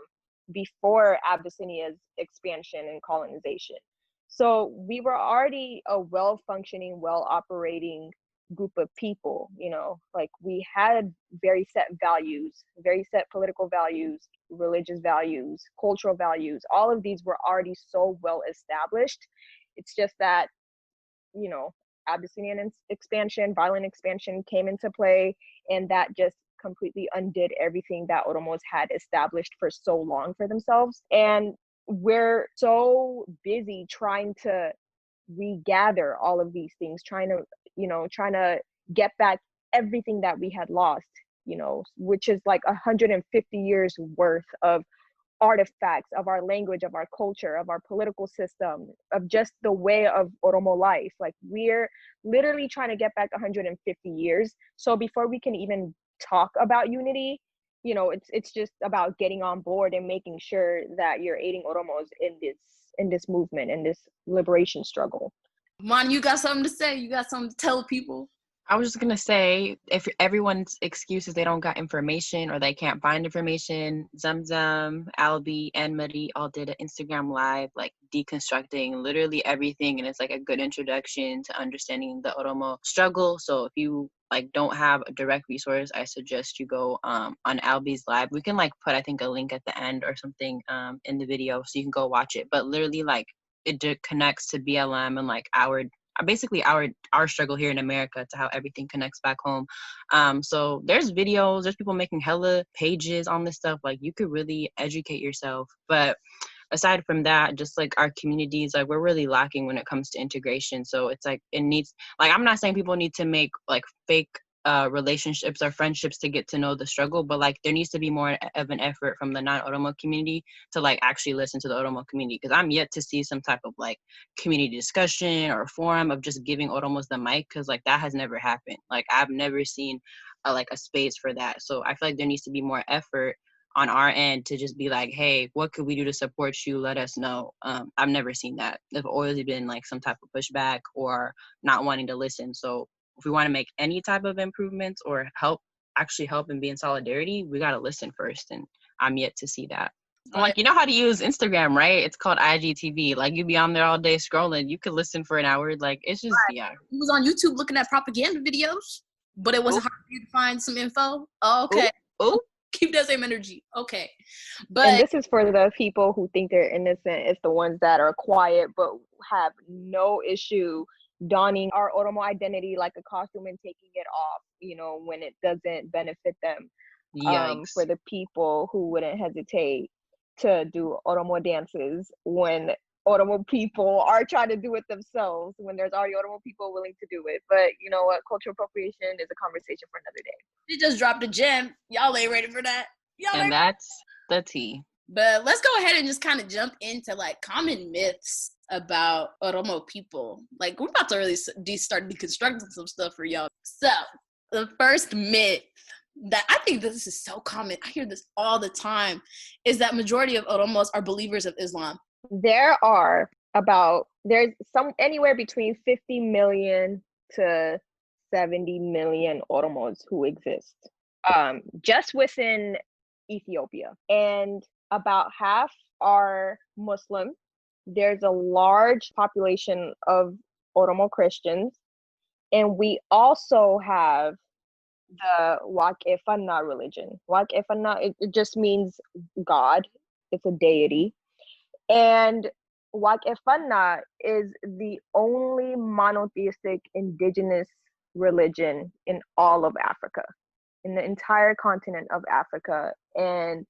[SPEAKER 2] before Abyssinia's expansion and colonization. So we were already a well-functioning, well-operating group of people, you know, like we had very set values, very set political values, religious values, cultural values. All of these were already so well established. It's just that, you know, Abyssinian expansion, violent expansion came into play, and that just completely undid everything that Oromos had established for so long for themselves. And we're so busy trying to regather all of these things, trying to get back everything that we had lost, you know, which is like 150 years worth of artifacts of our language, of our culture, of our political system, of just the way of Oromo life. Like we're literally trying to get back 150 years. So before we can even talk about unity, you know, it's just about getting on board and making sure that you're aiding Oromos in this movement, in this liberation struggle.
[SPEAKER 1] Mon, you got something to say? You got something to tell people?
[SPEAKER 3] I was just gonna say, if everyone's excuse is they don't got information or they can't find information, Zamzam, Albie, and Marie all did an Instagram live, like deconstructing literally everything, and it's like a good introduction to understanding the Oromo struggle. So if you like don't have a direct resource, I suggest you go on Albie's live. We can like put I think a link at the end or something in the video so you can go watch it. But literally like it connects to BLM and like basically our struggle here in America to how everything connects back home. So there's videos, there's people making hella pages on this stuff. Like you could really educate yourself. But aside from that, just like our communities, like we're really lacking when it comes to integration. So it's like it needs, like I'm not saying people need to make like fake relationships or friendships to get to know the struggle, but like there needs to be more of an effort from the non-Oromo community to like actually listen to the Oromo community, because I'm yet to see some type of like community discussion or forum of just giving Oromos the mic, because like that has never happened. Like I've never seen like a space for that. So I feel like there needs to be more effort on our end to just be like, hey, what could we do to support you? Let us know. I've never seen that. There's always been like some type of pushback or not wanting to listen. So if we want to make any type of improvements or actually help and be in solidarity, we got to listen first. And I'm yet to see that. I'm like, you know how to use Instagram, right? It's called IGTV. Like you be on there all day scrolling. You could listen for an hour. Like it's just, yeah.
[SPEAKER 1] He was on YouTube looking at propaganda videos, but it wasn't hard for you to find some info. Oh, okay.
[SPEAKER 3] Oh,
[SPEAKER 1] keep that same energy. Okay. But
[SPEAKER 2] and this is for the people who think they're innocent. It's the ones that are quiet but have no issue donning our Oromo identity like a costume and taking it off, you know, when it doesn't benefit them. For the people who wouldn't hesitate to do Oromo dances when Oromo people are trying to do it themselves when there's already Oromo people willing to do it. But you know what? Cultural appropriation is a conversation for another day.
[SPEAKER 1] She just dropped a gem. Y'all ain't ready for that.
[SPEAKER 3] And that's the tea.
[SPEAKER 1] But let's go ahead and just kind of jump into like common myths about Oromo people. Like we're about to really start deconstructing some stuff for y'all. So the first myth that I think this is so common, I hear this all the time, is that majority of Oromos are believers of Islam.
[SPEAKER 2] There's some anywhere between 50 million to 70 million Oromos who exist just within Ethiopia, and about half are Muslim. There's a large population of Oromo Christians, and we also have the Wak-e-Fanna religion. Wak-e-Fanna, it just means God. It's a deity. And Wak-e-Fanna is the only monotheistic indigenous religion in all of Africa, in the entire continent of Africa. And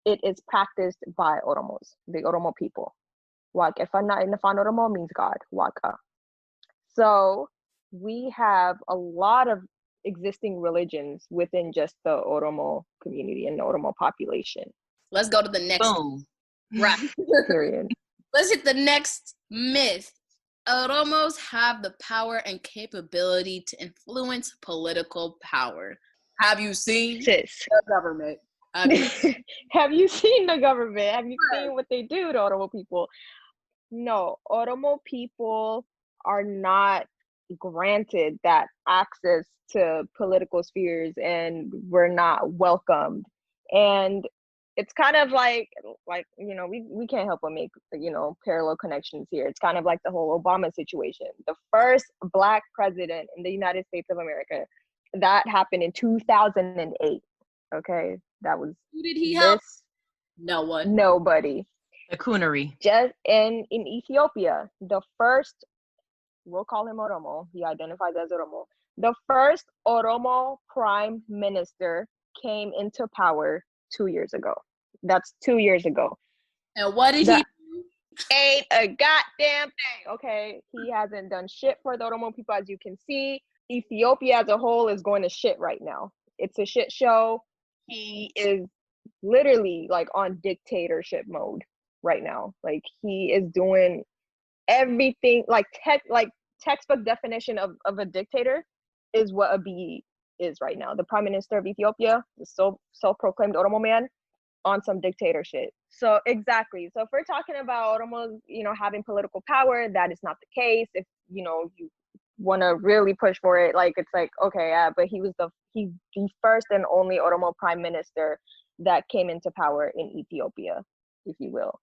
[SPEAKER 2] it is practiced by Oromos, the Oromo people. Wak-e-Fanna in the Fan Oromo means God, Waka. So we have a lot of existing religions within just the Oromo community and the Oromo population.
[SPEAKER 1] Let's go to the next.
[SPEAKER 3] Boom.
[SPEAKER 1] Right.
[SPEAKER 2] Period.
[SPEAKER 1] Let's hit the next myth. Oromos have the power and capability to influence political power. Have you seen the government?
[SPEAKER 2] Have you seen the government? Have you seen what they do to Oromo people? No, Oromo people are not granted that access to political spheres, and we're not welcomed. And it's kind of like we can't help but make parallel connections here. It's kind of like the whole Obama situation. The first Black president in the United States of America, that happened in 2008. Okay, that was
[SPEAKER 1] who did he help? No one.
[SPEAKER 2] Nobody.
[SPEAKER 3] The coonery.
[SPEAKER 2] Just in Ethiopia, the first, we'll call him Oromo. He identifies as Oromo. The first Oromo prime minister came into power 2 years ago. That's 2 years ago.
[SPEAKER 1] And what did he do?
[SPEAKER 2] Ain't a goddamn thing. Okay, he hasn't done shit for the Oromo people. As you can see, Ethiopia as a whole is going to shit right now. It's a shit show. He is literally like on dictatorship mode right now. Like he is doing everything, like textbook definition of a dictator is what Abiy is right now. The prime minister of Ethiopia, the self-proclaimed Oromo man, on some dictator shit. So exactly. So if we're talking about Oromos, having political power, that is not the case. If you want to really push for it, like it's like, okay, yeah, but he's the first and only Oromo prime minister that came into power in Ethiopia, if you will.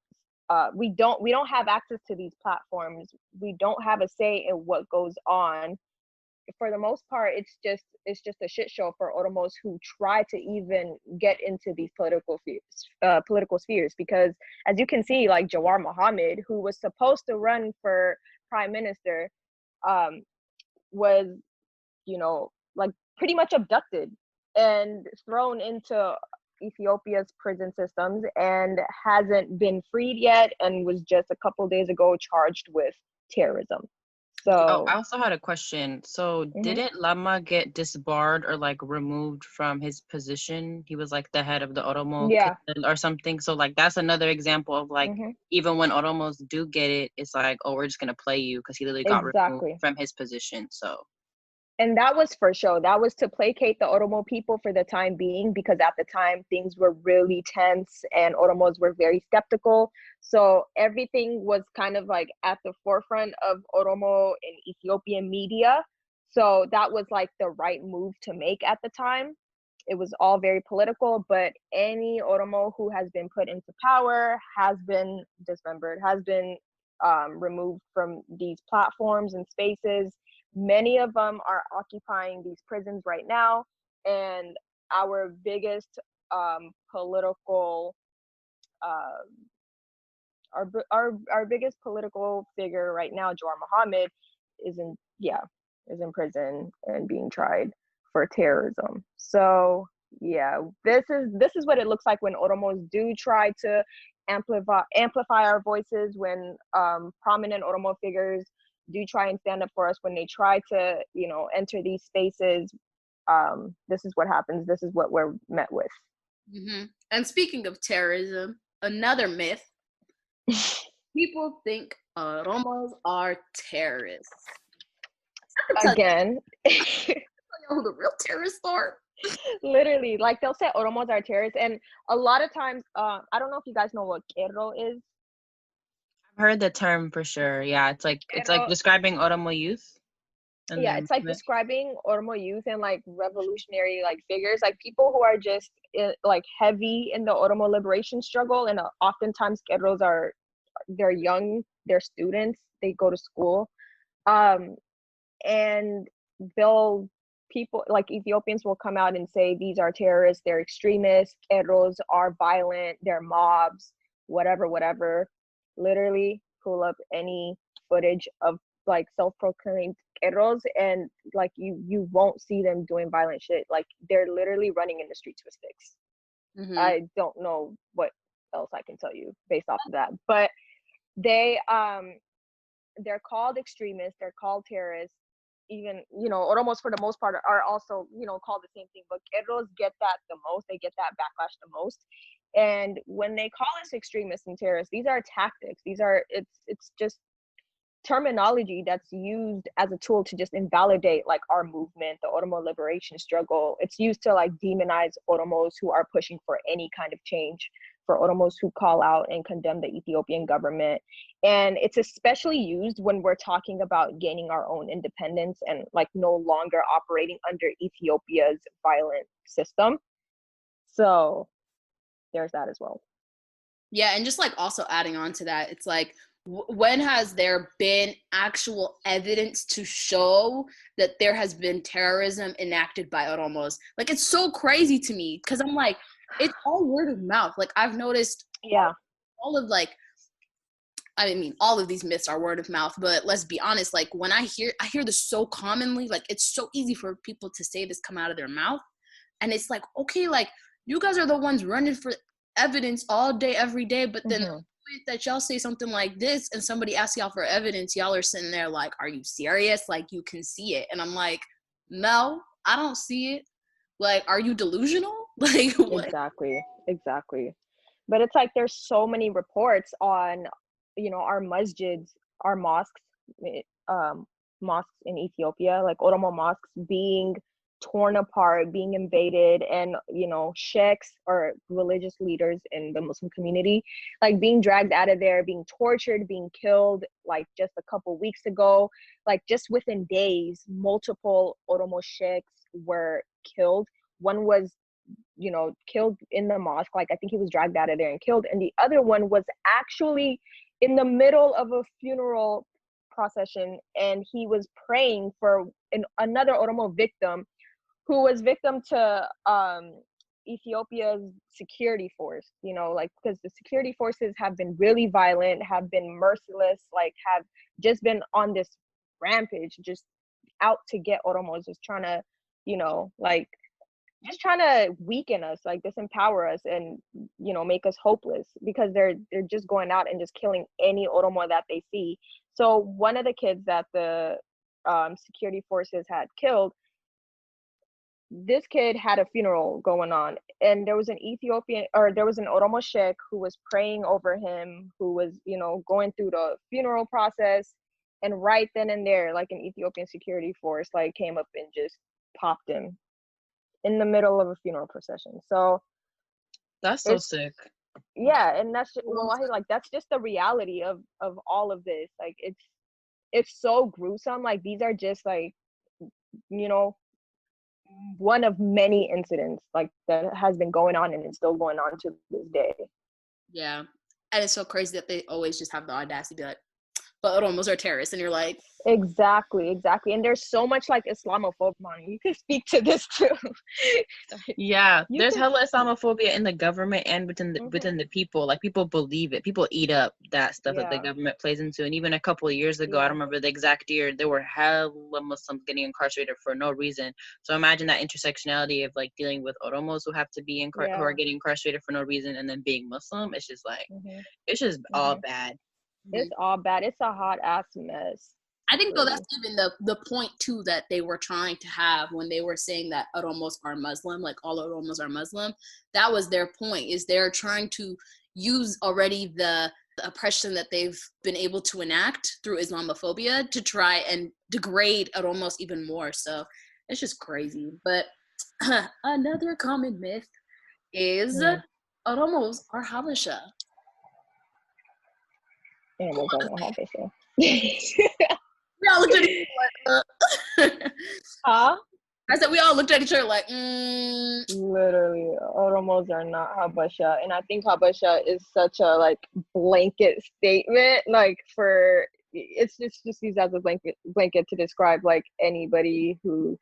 [SPEAKER 2] We don't have access to these platforms. We don't have a say in what goes on. For the most part, it's just a shit show for Oromos who try to even get into these political spheres. Because as you can see, like Jawar Mohammed, who was supposed to run for prime minister, was like pretty much abducted and thrown into Ethiopia's prison systems and hasn't been freed yet, and was just a couple days ago charged with terrorism. So
[SPEAKER 3] I also had a question. So didn't Lama get disbarred or like removed from his position? He was like the head of the Oromo or something. So like that's another example of like even when Oromos do get it, it's like, oh, we're just gonna play you because he literally got removed from his position. So.
[SPEAKER 2] And that was for show. That was to placate the Oromo people for the time being, because at the time things were really tense and Oromos were very skeptical. So everything was kind of like at the forefront of Oromo and Ethiopian media. So that was like the right move to make at the time. It was all very political, but any Oromo who has been put into power has been dismembered, has been removed from these platforms and spaces. Many of them are occupying these prisons right now, and our biggest political our biggest political figure right now, Jawar Mohammed, is in prison and being tried for terrorism. So yeah, this is what it looks like when Oromos do try to amplify our voices when prominent Oromo figures do try and stand up for us, when they try to, enter these spaces. This is what happens. This is what we're met with.
[SPEAKER 1] Mm-hmm. And speaking of terrorism, another myth: people think Oromos are terrorists.
[SPEAKER 2] Again,
[SPEAKER 1] You know who the real terrorists are?
[SPEAKER 2] literally, like they'll say Oromos are terrorists, and a lot of times, I don't know if you guys know what Kero is.
[SPEAKER 3] I've heard the term for sure. Yeah, it's like
[SPEAKER 2] Kero,
[SPEAKER 3] describing Oromo youth and
[SPEAKER 2] yeah,
[SPEAKER 3] their
[SPEAKER 2] it's like
[SPEAKER 3] movement.
[SPEAKER 2] describing Oromo youth and like revolutionary like figures, like people who are just like heavy in the Oromo liberation struggle, and oftentimes Keros they're young, they're students, they go to school, um, and they'll people like Ethiopians will come out and say these are terrorists, they're extremists, Keros are violent, they're mobs, whatever. Literally pull up any footage of like self-proclaimed Keros, and like you won't see them doing violent shit. Like they're literally running in the streets with sticks.
[SPEAKER 1] Mm-hmm.
[SPEAKER 2] I don't know what else I can tell you based off of that, but they're called extremists, they're called terrorists. Even Oromos for the most part are also called the same thing, but Keros get that the most, they get that backlash the most. And when they call us extremists and terrorists, these are tactics, it's just terminology that's used as a tool to just invalidate like our movement, the Oromo liberation struggle. It's used to like demonize Oromos who are pushing for any kind of change, for Oromos who call out and condemn the Ethiopian government. And it's especially used when we're talking about gaining our own independence and like no longer operating under Ethiopia's violent system. So there's that as well.
[SPEAKER 1] Yeah, and just like also adding on to that, it's like, when has there been actual evidence to show that there has been terrorism enacted by Oromos? Like, it's so crazy to me because I'm like, it's all word of mouth. Like, I've noticed all of like, I mean, all of these myths are word of mouth, but let's be honest, like when I hear this so commonly, like it's so easy for people to say this come out of their mouth. And it's like, okay, like you guys are the ones running for evidence all day, every day, but then the that y'all say something like this and somebody asks y'all for evidence, y'all are sitting there like, are you serious? Like you can see it. And I'm like, no, I don't see it. Like, are you delusional? Like what?
[SPEAKER 2] Exactly. But it's like there's so many reports on our masjids, our mosques, mosques in Ethiopia, like Oromo mosques being torn apart, being invaded, and sheikhs or religious leaders in the Muslim community like being dragged out of there, being tortured, being killed. Like just a couple weeks ago, like just within days, multiple Oromo sheikhs were killed. One was killed in the mosque, like I think he was dragged out of there and killed, and the other one was actually in the middle of a funeral procession, and he was praying for another Oromo victim who was victim to Ethiopia's security force, like because the security forces have been really violent, have been merciless, like have just been on this rampage, just out to get Oromos, just trying to, like just trying to weaken us, like disempower us, and make us hopeless, because they're just going out and just killing any Oromo that they see. So one of the kids that the security forces had killed, this kid had a funeral going on, and there was an Oromo sheikh who was praying over him, who was going through the funeral process, and right then and there, like an Ethiopian security force like came up and just popped him in the middle of a funeral procession. So
[SPEAKER 3] that's so sick.
[SPEAKER 2] Yeah, and that's like that's just the reality of all of this. Like it's so gruesome. Like these are just like one of many incidents like that has been going on, and it's still going on to this day.
[SPEAKER 1] Yeah, and it's so crazy that they always just have the audacity to be like, but Oromos are terrorists, and you're like,
[SPEAKER 2] Exactly. And there's so much like Islamophobia. You can speak to this too.
[SPEAKER 3] Yeah,
[SPEAKER 2] You
[SPEAKER 3] there's
[SPEAKER 2] can.
[SPEAKER 3] hella Islamophobia in the government and within
[SPEAKER 2] Mhm.
[SPEAKER 3] the people. Like people believe it. People eat up that stuff that the
[SPEAKER 2] Yeah.
[SPEAKER 3] government plays into. And even a couple of years ago, I
[SPEAKER 2] Yeah.
[SPEAKER 3] don't remember the exact year, there were hella Muslims getting incarcerated for no reason. So imagine that intersectionality of like dealing with Oromos who have to be who are
[SPEAKER 2] Yeah.
[SPEAKER 3] getting incarcerated for no reason, and then being Muslim. It's just like
[SPEAKER 2] Mhm.
[SPEAKER 3] it's just all
[SPEAKER 2] Mhm.
[SPEAKER 3] bad.
[SPEAKER 1] mhm.
[SPEAKER 2] It's all bad. It's a hot ass mess.
[SPEAKER 1] I think though that's
[SPEAKER 2] Really.
[SPEAKER 1] even the point too that they were trying to have when they were saying that Oromos are Muslim, like all Oromos are Muslim. That was their point, is they're trying to use already the oppression that they've been able to enact through Islamophobia to try and degrade Oromos even more. So it's just crazy. But another common myth is
[SPEAKER 2] Mm.
[SPEAKER 1] Oromos are Habesha.
[SPEAKER 2] Animals are not happy, so.
[SPEAKER 1] We all looked at each other like,
[SPEAKER 2] Huh?
[SPEAKER 1] I said we all looked at each other like,
[SPEAKER 2] Literally, Oromos are not Habasha, and I think Habasha is such a like blanket statement, like for it's just used as a blanket to describe like anybody who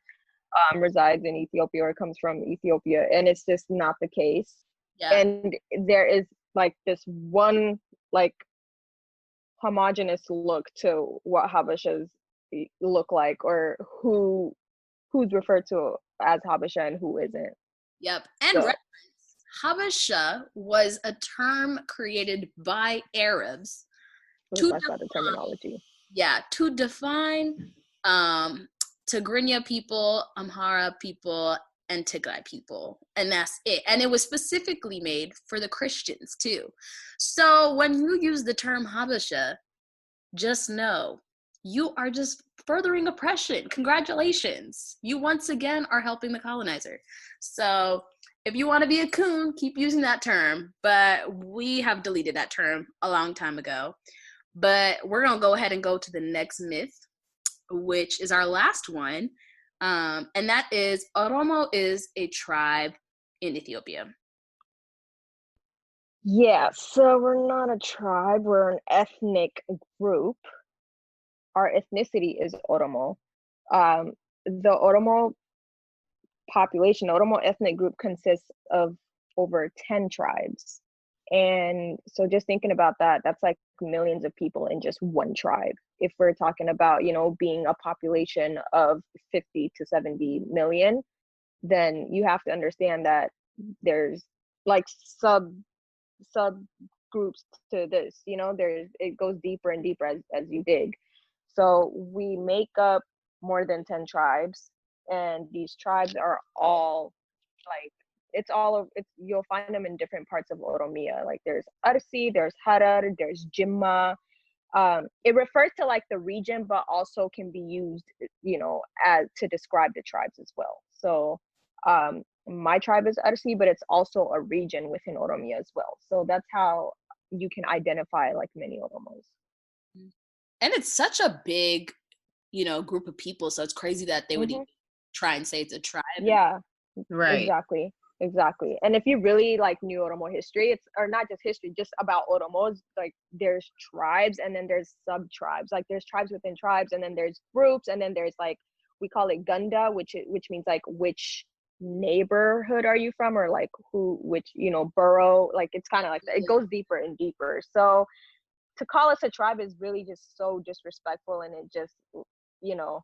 [SPEAKER 2] resides in Ethiopia or comes from Ethiopia, and it's just not the case.
[SPEAKER 1] yeah.
[SPEAKER 2] And there is like this one like homogenous look to what Habashas look like, or who's referred to as Habasha and who isn't.
[SPEAKER 1] Yep. And
[SPEAKER 2] So
[SPEAKER 1] reference, Habasha was a term created by Arabs to
[SPEAKER 2] that's not the terminology.
[SPEAKER 1] to define Tigrinya people, Amhara people, and Tigray people. And that's it. And it was specifically made for the Christians too. So when you use the term Habasha, just know you are just furthering oppression. Congratulations. You once again are helping the colonizer. So if you want to be a coon, keep using that term. But we have deleted that term a long time ago. But we're going to go ahead and go to the next myth, which is our last one. And that is Oromo is a tribe in Ethiopia.
[SPEAKER 2] Yeah, so we're not a tribe, we're an ethnic group. Our ethnicity is Oromo. The Oromo population, Oromo ethnic group consists of over 10 tribes. And so just thinking about that, that's like millions of people in just one tribe. If we're talking about, being a population of 50 to 70 million, then you have to understand that there's like subgroups to this, it goes deeper and deeper as you dig. So we make up more than 10 tribes, and these tribes are all like it's you'll find them in different parts of Oromia. Like there's Arsi, there's Harar, there's Jimma. It refers to like the region, but also can be used, as to describe the tribes as well. So my tribe is Arsi, but it's also a region within Oromia as well. So that's how you can identify like many Oromos.
[SPEAKER 1] And it's such a big, group of people. So it's crazy that they would even try and say it's a tribe.
[SPEAKER 2] Yeah,
[SPEAKER 3] Right.
[SPEAKER 2] exactly. And if you really like knew Oromo history, it's or not just history, just about Oromos, like there's tribes and then there's sub tribes. Like there's tribes within tribes, and then there's groups, and then there's like we call it Gunda, which means like which neighborhood are you from, or like which borough. Like it's kind of like that. It goes deeper and deeper. So to call us a tribe is really just so disrespectful, and it just you know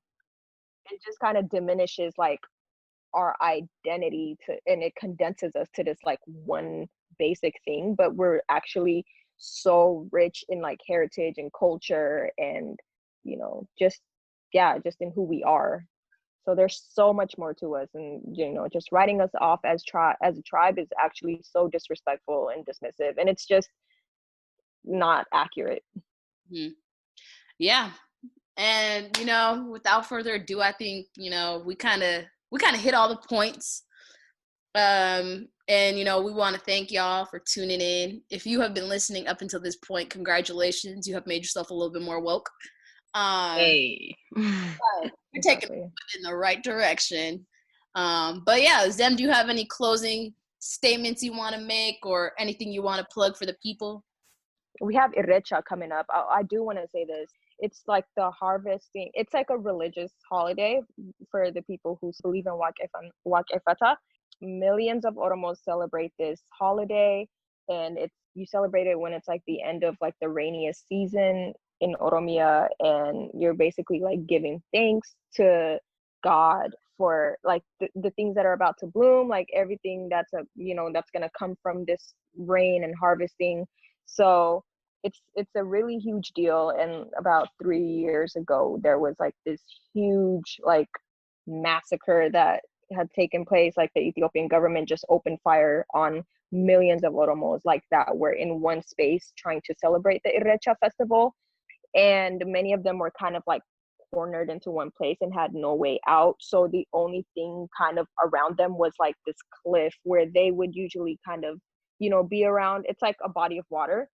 [SPEAKER 2] it just kind of diminishes like our identity and it condenses us to this like one basic thing, but we're actually so rich in like heritage and culture and just just in who we are. So there's so much more to us, and just writing us off as a tribe is actually so disrespectful and dismissive, and it's just not accurate.
[SPEAKER 1] Mm-hmm. Yeah. And without further ado, I think we kind of hit all the points. And we want to thank y'all for tuning in. If you have been listening up until this point, congratulations, you have made yourself a little bit more woke.
[SPEAKER 3] Hey.
[SPEAKER 1] You're taking it in the right direction. But yeah, Zem, do you have any closing statements you want to make, or anything you want to plug for the people?
[SPEAKER 2] we have Irecha coming up. I do want to say this. It's like the harvesting. It's like a religious holiday for the people who believe in Wak Efata. Millions of Oromos celebrate this holiday, and you celebrate it when it's like the end of like the rainiest season in Oromia, and you're basically like giving thanks to God for like the things that are about to bloom, like everything that's that's gonna come from this rain and harvesting. So it's a really huge deal. And about 3 years ago, there was like this huge like massacre that had taken place. Like the Ethiopian government just opened fire on millions of Oromos like that were in one space trying to celebrate the Irrecha festival. And many of them were kind of like cornered into one place and had no way out. So the only thing kind of around them was like this cliff where they would usually kind of, be around. It's like a body of water.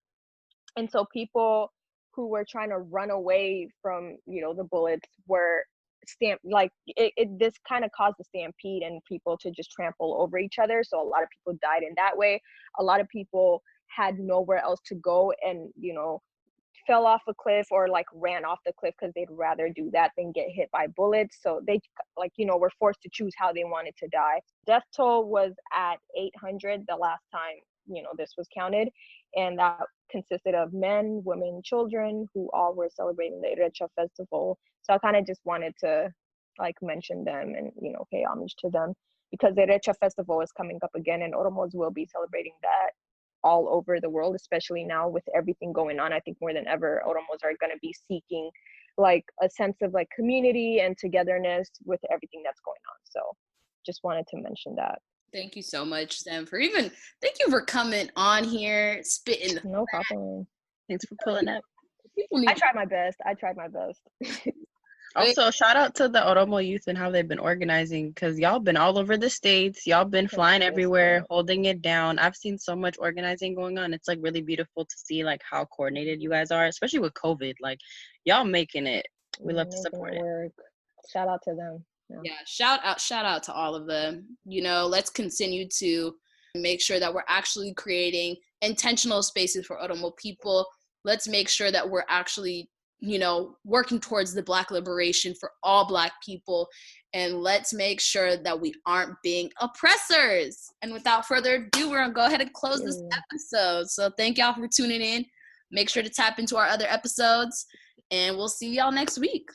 [SPEAKER 2] And so people who were trying to run away from, the bullets were like this kind of caused a stampede and people to just trample over each other. So a lot of people died in that way. A lot of people had nowhere else to go and, fell off a cliff or like ran off the cliff because they'd rather do that than get hit by bullets. So they were forced to choose how they wanted to die. Death toll was at 800 the last time, this was counted. And that consisted of men, women, children who all were celebrating the Irecha festival. So I kind of just wanted to like mention them and, pay homage to them because the Irecha festival is coming up again and Oromos will be celebrating that all over the world, especially now with everything going on. I think more than ever, Oromos are going to be seeking like a sense of like community and togetherness with everything that's going on. So just wanted to mention that.
[SPEAKER 1] Thank you so much, Sam, thank you for coming on here, spitting.
[SPEAKER 2] No problem.
[SPEAKER 3] Thanks for pulling up.
[SPEAKER 2] I tried my best.
[SPEAKER 3] Also, shout out to the Oromo youth and how they've been organizing because y'all been all over the states. Y'all been flying everywhere, holding it down. I've seen so much organizing going on. It's like really beautiful to see like how coordinated you guys are, especially with COVID. Like y'all making it. We love to support it.
[SPEAKER 2] Shout out to them.
[SPEAKER 1] Yeah, shout out to all of them. Let's continue to make sure that we're actually creating intentional spaces for Oromo people. Let's make sure that we're actually working towards the Black liberation for all Black people. And let's make sure that we aren't being oppressors. And without further ado, we're going to go ahead and close this episode. So thank y'all for tuning in. Make sure to tap into our other episodes. And we'll see y'all next week.